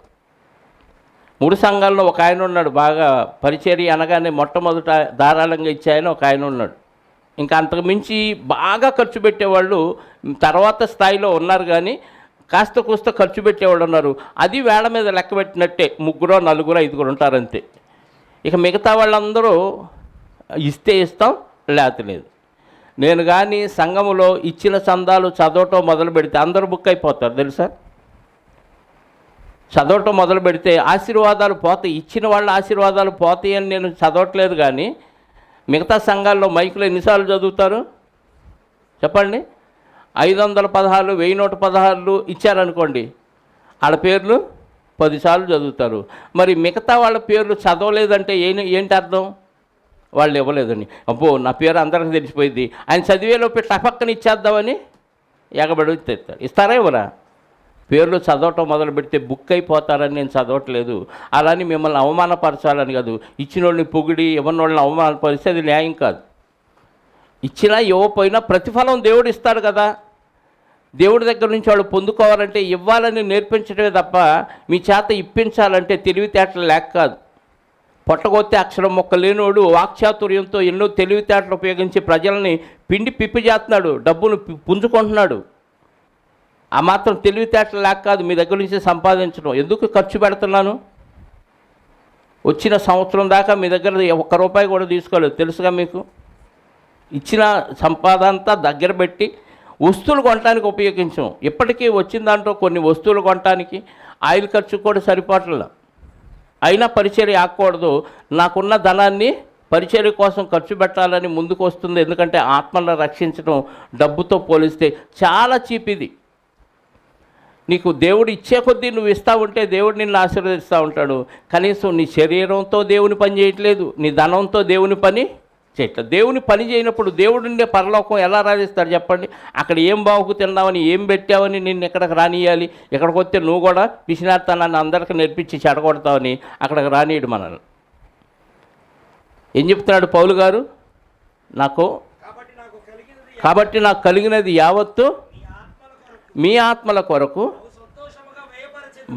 3 సంఘాల్లో ఒక ఆయన ఉన్నాడు, బాగా పరిచర్య అనగానే మొట్టమొదట ధారాళంగా ఇచ్చాయని ఒక ఆయన ఉన్నాడు. ఇంకా అంతకు మించి బాగా ఖర్చు పెట్టేవాళ్ళు తర్వాత స్థాయిలో ఉన్నారు, కానీ కాస్త కూస్త ఖర్చు పెట్టేవాళ్ళు ఉన్నారు. అది వేళ మీద లెక్క పెట్టినట్టే 3, 4, 5 ఉంటారంతే. ఇక మిగతా వాళ్ళందరూ ఇస్తే ఇస్తాం, లేకపోతే లేదు. నేను కానీ సంఘములో ఇచ్చిన చందాలు చదవటం మొదలు పెడితే అందరూ బుక్ అయిపోతారు తెలుసా. చదవటం మొదలు పెడితే ఆశీర్వాదాలు పోతాయి, ఇచ్చిన వాళ్ళ ఆశీర్వాదాలు పోతాయి అని నేను చదవట్లేదు. కానీ మిగతా సంఘాల్లో మైకులు ఎన్నిసార్లు చదువుతారు చెప్పండి? 516, 1016 ఇచ్చారనుకోండి, వాళ్ళ పేర్లు 10 సార్లు చదువుతారు. మరి మిగతా వాళ్ళ పేర్లు చదవలేదంటే ఏంటి అర్థం? వాళ్ళు ఇవ్వలేదని. అబ్బో నా పేరు అందరికీ తెలిసిపోయింది, ఆయన చదివేలోపు టపక్కన ఇచ్చేద్దామని ఎగబడి తెస్తారు. ఇస్తారా ఇవ్వరా? పేర్లు చదవటం మొదలు పెడితే బుక్ అయిపోతారని నేను చదవట్లేదు. అలాని మిమ్మల్ని అవమానపరచాలని కాదు. ఇచ్చిన వాళ్ళని పొగిడి ఇవ్వని వాళ్ళని అవమానపరిస్తే అది న్యాయం కాదు. ఇచ్చినా ఇవ్వకపోయినా ప్రతిఫలం దేవుడు ఇస్తాడు కదా. దేవుడి దగ్గర నుంచి వాళ్ళు పొందుకోవాలంటే ఇవ్వాలని నేర్పించడమే తప్ప మీ చేత ఇప్పించాలంటే తెలివితేటలు లేక కాదు. పొట్టగొత్తే అక్షరం మొక్క లేనివాడు వాక్చాతుర్యంతో ఎన్నో తెలివితేటలు ఉపయోగించి ప్రజల్ని పిండి పిప్పి చేస్తున్నాడు, డబ్బును పుంజుకుంటున్నాడు. ఆ మాత్రం తెలివితేటలు లేక కాదు మీ దగ్గర నుంచి సంపాదించడం. ఎందుకు ఖర్చు పెడుతున్నాను? వచ్చిన సంవత్సరం దాకా మీ దగ్గర ఒక్క రూపాయి కూడా తీసుకోలేదు, తెలుసుగా మీకు. ఇచ్చిన సంపాదన అంతా దగ్గర పెట్టి వస్తువులు కొనడానికి ఉపయోగించాం. ఇప్పటికీ వచ్చిన దాంట్లో కొన్ని వస్తువులు కొనడానికి ఆయిల్ ఖర్చు కూడా సరిపోవట్లేదు. అయినా పరిచర్య ఆకూడదు. నాకున్న ధనాన్ని పరిచర్య కోసం ఖర్చు పెట్టాలని ముందుకు వస్తుంది. ఎందుకంటే ఆత్మలను రక్షించడం డబ్బుతో పోలిస్తే చాలా చీప్ ఇది. నీకు దేవుడు ఇచ్చే కొద్దీ నువ్వు ఇస్తూ ఉంటే దేవుడు నిన్ను ఆశీర్వదిస్తూ ఉంటాడు. కనీసం నీ శరీరంతో దేవుని పని చేయట్లేదు, నీ ధనంతో దేవుని పని చేయట్లేదు. దేవుని పని చేయనప్పుడు దేవుడు ఉండే పరలోకం ఎలా రాణిస్తాడు చెప్పండి? అక్కడ ఏం బావుకు తిన్నావని, ఏం పెట్టావని నిన్ను ఎక్కడికి రానియాలి? ఎక్కడికి వస్తే నువ్వు కూడా పిసినార్తనాన్ని అందరికీ నేర్పించి చెడగొడతావని అక్కడికి రానియడు మనల్ని. ఏం చెప్తున్నాడు పౌలు గారు? కాబట్టి నాకు కలిగినది యావత్తు మీ ఆత్మల కొరకు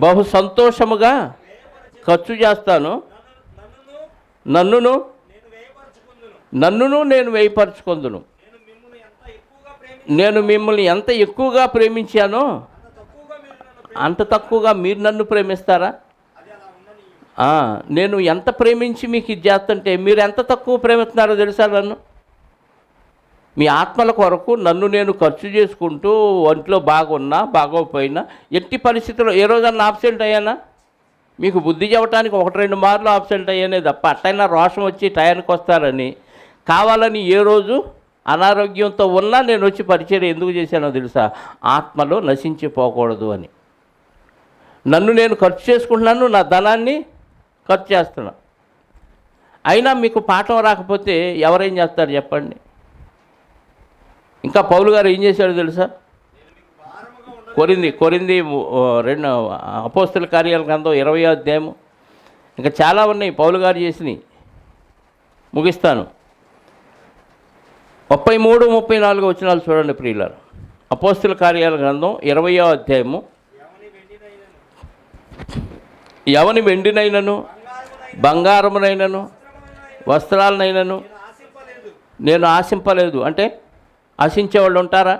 బహు సంతోషముగా ఖర్చు చేస్తాను. నన్నును నేను వేయపరచుకొందును. నేను మిమ్మల్ని ఎంత ఎక్కువగా ప్రేమించానో అంత తక్కువగా మీరు నన్ను ప్రేమిస్తారా? నేను ఎంత ప్రేమించి మీకు ఇది చేస్తుంటే మీరు ఎంత తక్కువ ప్రేమిస్తున్నారో తెలుసా? నన్ను మీ ఆత్మల కొరకు నన్ను నేను ఖర్చు చేసుకుంటూ ఒంట్లో బాగున్నా బాగోపోయినా ఎట్టి పరిస్థితుల్లో ఏ రోజన్నా ఆబ్సెంట్ అయ్యానా? మీకు బుద్ధి చెప్పడానికి 1-2 మార్లు ఆబ్సెంట్ అయ్యానే తప్ప అట్టయినా రోషం వచ్చి టయానికి వస్తారని కావాలని ఏ రోజు అనారోగ్యంతో ఉన్నా నేను వచ్చి పరిచర్య ఎందుకు చేశానో తెలుసా? ఆత్మలో నశించిపోకూడదు అని. నన్ను నేను ఖర్చు చేసుకుంటున్నాను, నా ధనాన్ని ఖర్చు చేస్తున్నాను. అయినా మీకు పాఠం రాకపోతే ఎవరేం చేస్తారు చెప్పండి? ఇంకా పౌలు గారు ఏం చేశాడో తెలుసా? కొరింది 2 అపోస్తల కార్యాల గ్రంథం 20వ అధ్యాయము. ఇంకా చాలా ఉన్నాయి పౌలు గారు చేసినవి, ముగిస్తాను. 33-34 వచనాలు చూడండి ప్రియులారా. అపోస్తల కార్యాల గ్రంథం 20వ అధ్యాయము. ఎవని వెండినైనను బంగారమునైనను వస్త్రాలనైనను నేను ఆశింపలేదు. అంటే ఆశించేవాళ్ళు ఉంటారా?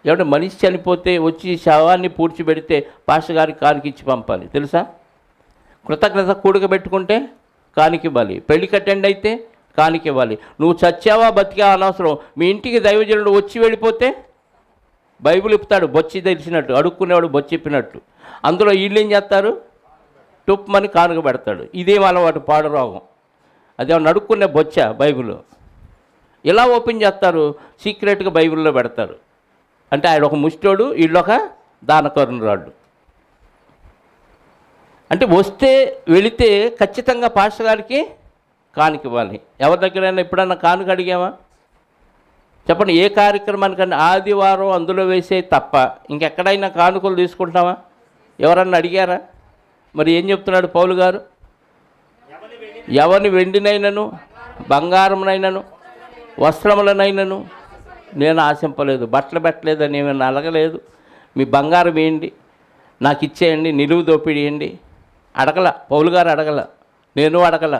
ఏమంటే మనిషి చనిపోతే వచ్చి శవాన్ని పూడ్చిపెడితే పాస్టర్ గారికి కానుకిచ్చి పంపాలి, తెలుసా? కృతజ్ఞత కూడిక పెట్టుకుంటే కానుక ఇవ్వాలి, పెళ్ళికి అటెండ్ అయితే కానుక ఇవ్వాలి. నువ్వు చచ్చావా బతికావా అనవసరం. మీ ఇంటికి దైవజనుడు వచ్చి వెళ్ళిపోతే బైబిల్ ఇప్పుతాడు, బొచ్చి తెలిసినట్టు, అడుక్కునేవాడు బొచ్చి ఇప్పినట్టు. అందులో వీళ్ళు ఏం చేస్తారు? టుప్మని కానుక పెడతాడు. ఇదేం అలవాటు, పాడు రోగం. అదేమన్నా అడుక్కునే బొచ్చ బైబిల్. ఇలా ఓపెన్ చేస్తారు, సీక్రెట్గా బైబిల్లో పెడతారు. అంటే ఆయన ఒక ముష్టోడు, వీళ్ళొక దానకరుణురాడు. అంటే వస్తే వెళితే ఖచ్చితంగా పాస్టర్ గారికి కానుక ఇవ్వాలి. ఎవరి దగ్గరైనా ఎప్పుడన్నా కానుక అడిగామా చెప్పండి? ఏ కార్యక్రమానికన్నా ఆదివారం అందులో వేసే తప్ప ఇంకెక్కడైనా కానుకలు తీసుకుంటామా? ఎవరన్నా అడిగారా? మరి ఏం చెప్తున్నాడు పౌలు గారు? ఎవని వెండినైనను బంగారమునైనను వస్త్రములనైనను నేను ఆశింపలేదు. బట్టలు పెట్టలేదని ఏమైనా అడగలేదు. మీ బంగారం వేయండి, నాకు ఇచ్చేయండి, నిలువు దోపిడీ ఇవ్వండి అడగల. పౌలు గారు అడగల, నేను అడగల.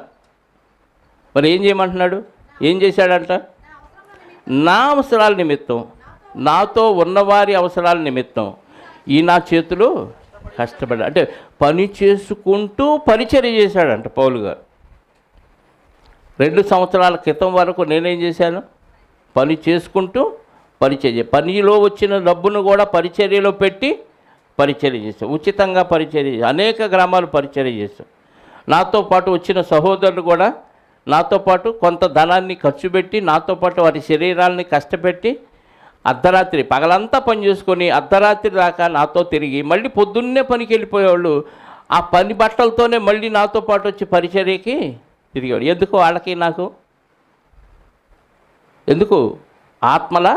మరి ఏం చేయమంటున్నాడు? ఏం చేశాడంట? నా అవసరాల నిమిత్తం, నాతో ఉన్నవారి అవసరాల నిమిత్తం ఈ నా చేతులు కష్టపడ్డా. అంటే పని చేసుకుంటూ పరిచర్య చేశాడంట పౌలు గారు. 2 సంవత్సరాల క్రితం వరకు నేనేం చేశాను? పని చేసుకుంటూ పరిచర్య. పనిలో వచ్చిన డబ్బును కూడా పరిచర్యలో పెట్టి పరిచర్య చేశాం. ఉచితంగా పరిచర్య చేశాం. అనేక గ్రామాలు పరిచర్య చేశాం. నాతో పాటు వచ్చిన సహోదరులు కూడా నాతో పాటు కొంత ధనాన్ని ఖర్చు పెట్టి, నాతో పాటు వారి శరీరాలని కష్టపెట్టి అర్ధరాత్రి పగలంతా పని చేసుకొని అర్ధరాత్రి దాకా నాతో తిరిగి మళ్ళీ పొద్దున్నే పనికి వెళ్ళిపోయేవాళ్ళు. ఆ పని బట్టలతోనే మళ్ళీ నాతో పాటు వచ్చి పరిచర్యకి తిరిగేవాడు. ఎందుకు? వాళ్ళకి నాకు ఎందుకు? ఆత్మల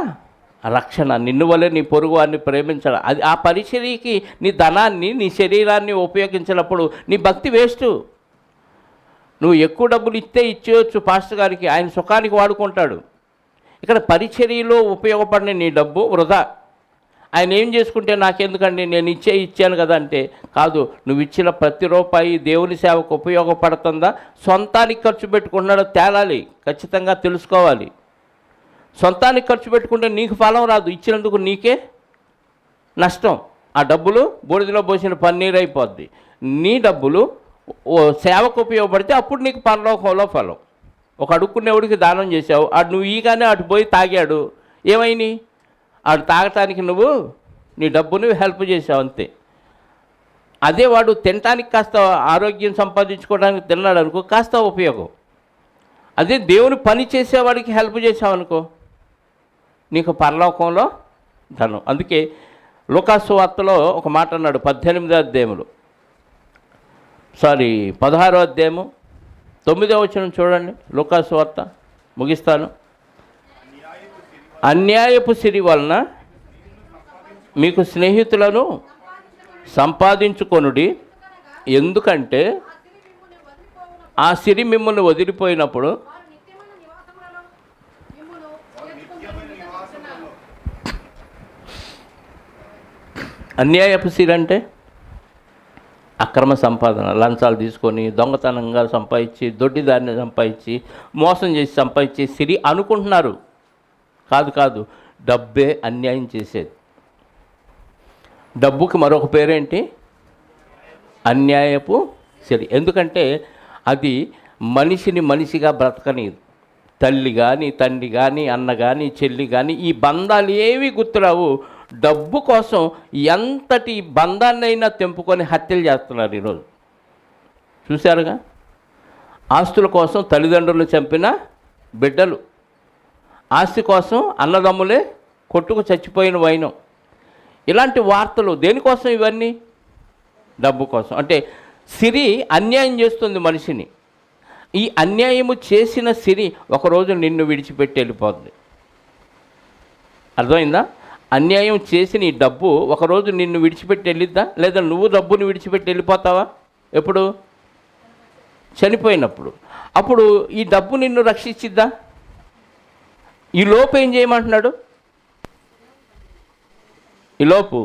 రక్షణ. నిన్ను వల్లే నీ పొరుగు వారిని ప్రేమించడం. అది ఆ పరిచర్యకి నీ ధనాన్ని, నీ శరీరాన్ని ఉపయోగించినప్పుడు నీ భక్తి వేస్ట్. నువ్వు ఎక్కువ డబ్బులు ఇస్తే ఇచ్చేయచ్చు పాస్టర్ గారికి, ఆయన సుఖానికి వాడుకుంటాడు. ఇక్కడ పరిచర్యలో ఉపయోగపడిన నీ డబ్బు వృధా. ఆయన ఏం చేసుకుంటే నాకెందుకండి, నేను ఇచ్చాను కదా అంటే, కాదు, నువ్వు ఇచ్చిన ప్రతి రూపాయి దేవుని సేవకు ఉపయోగపడుతుందా, సొంతానికి ఖర్చు పెట్టుకుంటున్నాడో తేలాలి, ఖచ్చితంగా తెలుసుకోవాలి. సొంతానికి ఖర్చు పెట్టుకుంటే నీకు ఫలం రాదు, ఇచ్చినందుకు నీకే నష్టం. ఆ డబ్బులు బూడిదలో పోసిన పన్నీరు అయిపోద్ది. నీ డబ్బులు సేవకు ఉపయోగపడితే అప్పుడు నీకు పరలోకంలో ఫలం. ఒక అడుక్కునేవాడికి దానం చేసావు, ఆడు నువ్వు ఈగానే అటు పోయి తాగాడు, ఏమైంది? ఆడు తాగటానికి నువ్వు నీ డబ్బుని హెల్ప్ చేసావు అంతే. అదే వాడు తినటానికి కాస్త ఆరోగ్యం సంపాదించుకోవడానికి తిన్నాడు అనుకో, కాస్త ఉపయోగం. అదే దేవుని పని చేసేవాడికి హెల్ప్ చేసావనుకో, నీకు పరలోకంలో ధనం. అందుకే లూకాసు వార్తలో ఒక మాట అన్నాడు, 18వ అధ్యాయంలో, 16వ అధ్యాయము 9వ వచనం చూడండి. లూకాసు వార్త ముగిస్తాను. అన్యాయపు సిరి వలన మీకు స్నేహితులను సంపాదించుకొనుడి, ఎందుకంటే ఆ సిరి మిమ్మల్ని వదిలిపోయినప్పుడు అన్యాయపు సిరి అంటే అక్రమ సంపాదన, లంచాలు తీసుకొని దొంగతనంగా సంపాదించి, దొడ్డిదారిని సంపాదించి, మోసం చేసి సంపాదించే సిరి అనుకుంటున్నారు. కాదు, డబ్బే అన్యాయం చేసేది. డబ్బుకి మరొక పేరేంటి? అన్యాయపు సిరి. ఎందుకంటే అది మనిషిని మనిషిగా బ్రతకనీదు. తల్లి కానీ, తండ్రి కానీ, అన్న కానీ, చెల్లి కానీ, ఈ బంధాలు ఏవి గుర్తురావు. డబ్బు కోసం ఎంతటి బంధాన్నైనా తెంపుకొని హత్యలు చేస్తున్నారు ఈరోజు. చూశారుగా, ఆస్తుల కోసం తల్లిదండ్రులు చంపిన బిడ్డలు, ఆస్తి కోసం అన్నదమ్ములే కొట్టుకు చచ్చిపోయిన వైనం. ఇలాంటి వార్తలు దేనికోసం? ఇవన్నీ డబ్బు కోసం. అంటే సిరి అన్యాయం చేస్తుంది మనిషిని. ఈ అన్యాయము చేసిన సిరి ఒకరోజు నిన్ను విడిచిపెట్టి వెళ్ళిపోతుంది. అర్థమైందా? అన్యాయం చేసిన ఈ డబ్బు ఒకరోజు నిన్ను విడిచిపెట్టి వెళ్ళిద్దా? లేదా నువ్వు డబ్బుని విడిచిపెట్టి వెళ్ళిపోతావా? ఎప్పుడు? చనిపోయినప్పుడు. అప్పుడు ఈ డబ్బు నిన్ను రక్షించిద్దా? ఈ లోపు ఏం చేయమంటున్నాడు? ఈ లోపు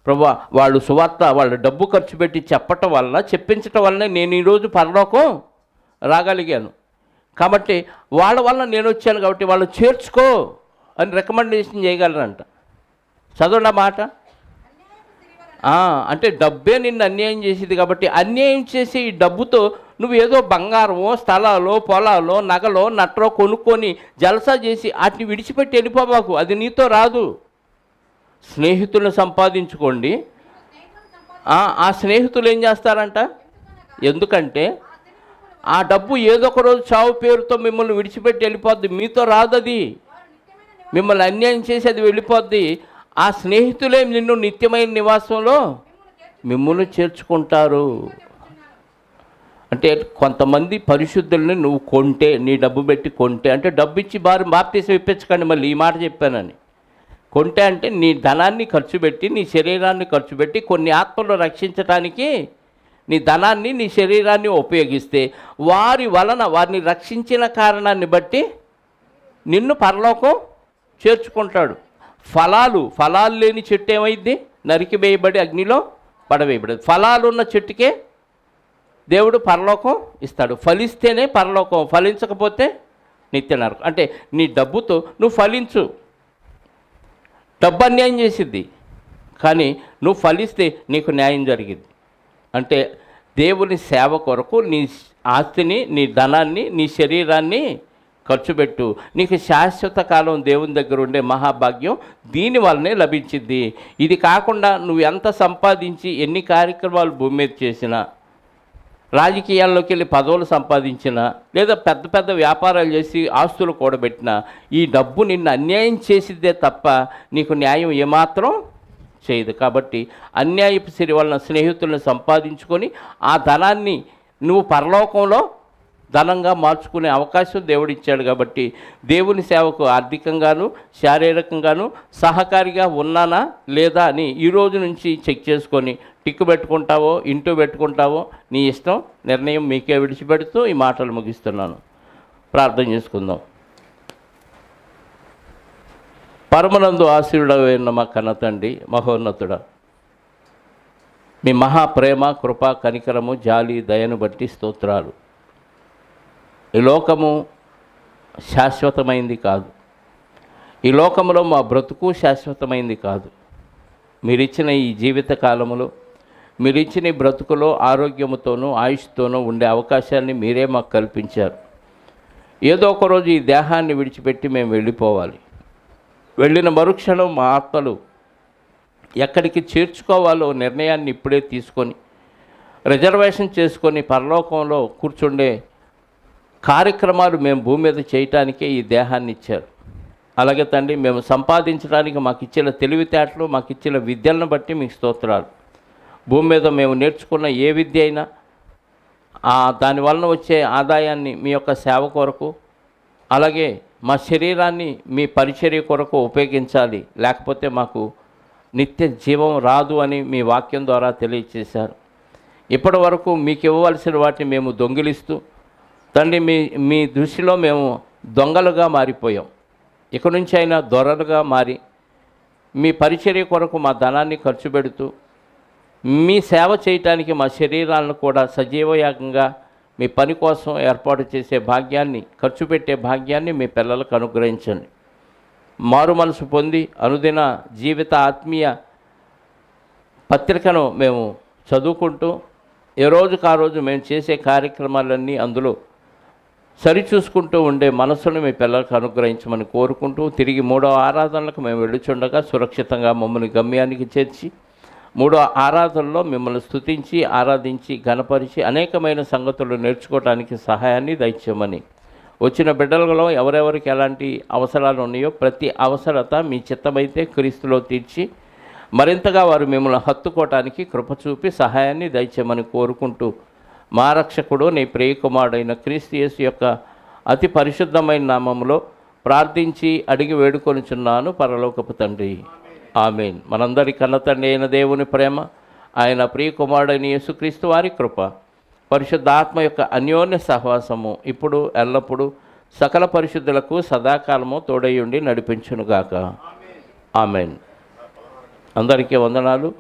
ప్రభువా, వాళ్ళు సువార్త వాళ్ళు డబ్బు ఖర్చు పెట్టి చెప్పటం వలన, చెప్పించటం వలన నేను ఈరోజు పరలోకం రాగలిగాను. కాబట్టి వాళ్ళ వలన నేను వచ్చాను, కాబట్టి వాళ్ళు చేర్చుకో అని రికమెండేషన్ చేయగలరంట. చదవండి మాట. అంటే డబ్బే నిన్ను అన్యాయం చేసేది. కాబట్టి అన్యాయం చేసి ఈ డబ్బుతో నువ్వు ఏదో బంగారమో, స్థలాలో, పొలాలో, నగలో, నట్రో కొనుక్కొని జలసా చేసి వాటిని విడిచిపెట్టి వెళ్ళిపోబాకు. అది నీతో రాదు. స్నేహితులను సంపాదించుకోండి. ఆ స్నేహితులు ఏం చేస్తారంట? ఎందుకంటే ఆ డబ్బు ఏదో ఒక రోజు చావు పేరుతో మిమ్మల్ని విడిచిపెట్టి వెళ్ళిపోద్ది, మీతో రాదది. మిమ్మల్ని అన్యాయం చేసి అది వెళ్ళిపోద్ది. ఆ స్నేహితులే నిన్ను నిత్యమైన నివాసంలో మిమ్మల్ని చేర్చుకుంటారు. అంటే కొంతమంది పరిశుద్ధుల్ని నువ్వు కొంటే, నీ డబ్బు పెట్టి కొంటే, అంటే డబ్బు ఇచ్చి బాప్తీసం ఇప్పించకండి, మళ్ళీ ఈ మాట చెప్పానని. కొంటే అంటే నీ ధనాన్ని ఖర్చు పెట్టి, నీ శరీరాన్ని ఖర్చు పెట్టి, కొన్ని ఆత్మలు రక్షించడానికి నీ ధనాన్ని, నీ శరీరాన్ని ఉపయోగిస్తే వారిని రక్షించిన కారణాన్ని బట్టి నిన్ను పరలోకం చేర్చుకుంటాడు. ఫలాలు లేని చెట్టు ఏమైంది? నరికివేయబడి అగ్నిలో పడవేయబడదు. ఫలాలున్న చెట్టుకే దేవుడు పరలోకం ఇస్తాడు. ఫలిస్తేనే పరలోకం, ఫలించకపోతే నిత్య నరకం. అంటే నీ డబ్బుతో నువ్వు ఫలించు. డబ్బు అన్యాయం చేసిద్ది, కానీ నువ్వు ఫలిస్తే నీకు న్యాయం జరిగింది. అంటే దేవుని సేవ కొరకు నీ ఆస్తిని, నీ ధనాన్ని, నీ శరీరాన్ని ఖర్చు పెట్టు, నీకు శాశ్వత కాలం దేవుని దగ్గర ఉండే మహాభాగ్యం దీని వల్లనే లభించింది. ఇది కాకుండా నువ్వు ఎంత సంపాదించి ఎన్ని కార్యక్రమాలు భూమి మీద చేసినా, రాజకీయాల్లోకి వెళ్ళి పదవులు సంపాదించినా, లేదా పెద్ద పెద్ద వ్యాపారాలు చేసి ఆస్తులు కూడబెట్టినా, ఈ డబ్బు నిన్ను అన్యాయం చేసిద్దే తప్ప నీకు న్యాయం ఏమాత్రం చేయదు. కాబట్టి అన్యాయపు సిరి వలన స్నేహితులను సంపాదించుకొని ఆ ధనాన్ని నువ్వు పరలోకంలో ధనంగా మార్చుకునే అవకాశం దేవుడిచ్చాడు. కాబట్టి దేవుని సేవకు ఆర్థికంగాను శారీరకంగాను సహకారిగా ఉన్నానా లేదా అని ఈ రోజు నుంచి చెక్ చేసుకొని టిక్కు పెట్టుకుంటావో ఇంటూ పెట్టుకుంటావో నీ ఇష్టం, నిర్ణయం మీకే విడిచిపెడుతూ ఈ మాటలు ముగిస్తున్నాను. ప్రార్థన చేసుకుందాం. పరమనందు ఆశీర్వాదమైన మా కన్న తండ్రి, మహోన్నతుడా, మీ మహాప్రేమ కృప కనికరము జాలి దయను బట్టి స్తోత్రాలు. ఈ లోకము శాశ్వతమైంది కాదు, ఈ లోకములో మా బ్రతుకు శాశ్వతమైంది కాదు. మీరిచ్చిన ఈ జీవిత కాలములో, మీరిచ్చిన ఈ బ్రతుకులో ఆరోగ్యముతోనూ ఆయుష్తోనూ ఉండే అవకాశాన్ని మీరే మాకు కల్పించారు. ఏదో ఒకరోజు ఈ దేహాన్ని విడిచిపెట్టి మేము వెళ్ళిపోవాలి. వెళ్ళిన మరుక్షణం మా ఆత్మలు ఎక్కడికి చేర్చుకోవాలో నిర్ణయాన్ని ఇప్పుడే తీసుకొని రిజర్వేషన్ చేసుకొని పరలోకంలో కూర్చుండే కార్యక్రమాలు మేము భూమి మీద చేయటానికే ఈ దేహాన్ని ఇచ్చారు. అలాగే తండ్రి, మేము సంపాదించడానికి మాకు ఇచ్చిన తెలివితేటలు, మాకు ఇచ్చిన విద్యలను బట్టి మీకు స్తోత్రాలు. భూమి మీద మేము నేర్చుకున్న ఏ విద్య అయినా దానివలన వచ్చే ఆదాయాన్ని మీ యొక్క సేవ కొరకు, అలాగే మా శరీరాన్ని మీ పరిచర్య కొరకు ఉపయోగించాలి, లేకపోతే మాకు నిత్య జీవం రాదు అని మీ వాక్యం ద్వారా తెలియచేశారు. ఇప్పటి వరకు మీకు ఇవ్వవలసిన వాటిని మేము దొంగిలిస్తూ తండ్రి, మీ దృష్టిలో మేము దొంగలుగా మారిపోయాం. ఇక నుంచి అయినా దొరలుగా మారి మీ పరిచర్య కొరకు మా ధనాన్ని ఖర్చు పెడుతూ మీ సేవ చేయటానికి మా శరీరాలను కూడా సజీవయాగంగా మీ పని కోసం ఏర్పాటు చేసే భాగ్యాన్ని, ఖర్చు పెట్టే భాగ్యాన్ని మీ పిల్లలకు అనుగ్రహించండి. మారు మనసు పొంది అనుదిన జీవిత ఆత్మీయ పత్రికను మేము చదువుకుంటూ ఏ రోజుకు ఆ రోజు మేము చేసే కార్యక్రమాలన్నీ అందులో సరిచూసుకుంటూ ఉండే మనసును మీ పిల్లలకు అనుగ్రహించమని కోరుకుంటూ, తిరిగి 3వ ఆరాధనలకు మేము వెళ్ళుచుండగా సురక్షితంగా మమ్మల్ని గమ్యానికి చేర్చి 3వ ఆరాధనలో మిమ్మల్ని స్తుతించి ఆరాధించి ఘనపరిచి అనేకమైన సంగతులు నేర్చుకోవడానికి సహాయాన్ని దయచేయమని, వచ్చిన బిడ్డలలో ఎవరెవరికి ఎలాంటి అవసరాలు ఉన్నాయో ప్రతి అవసరత మీ చిత్తమైతే క్రీస్తులో తీర్చి మరింతగా వారు మిమ్మల్ని హత్తుకోవటానికి కృప చూపి సహాయాన్ని దయచేయమని కోరుకుంటూ, మా రక్షకుడు నీ ప్రియకుమారుడైన క్రీస్తు యేసు యొక్క అతి పరిశుద్ధమైన నామములో ప్రార్థించి అడిగి వేడుకొనుచున్నాను పరలోకపు తండ్రి. ఆమేన్. మనందరి కన్న తండ్రి అయిన దేవుని ప్రేమ, ఆయన ప్రియకుమారుడైన యేసుక్రీస్తు వారి కృప, పరిశుద్ధాత్మ యొక్క అన్యోన్య సహవాసము ఇప్పుడు ఎల్లప్పుడూ సకల పరిశుద్ధులకు సదాకాలము తోడయుండి నడిపించునుగాక. ఆమేన్. అందరికీ వందనాలు.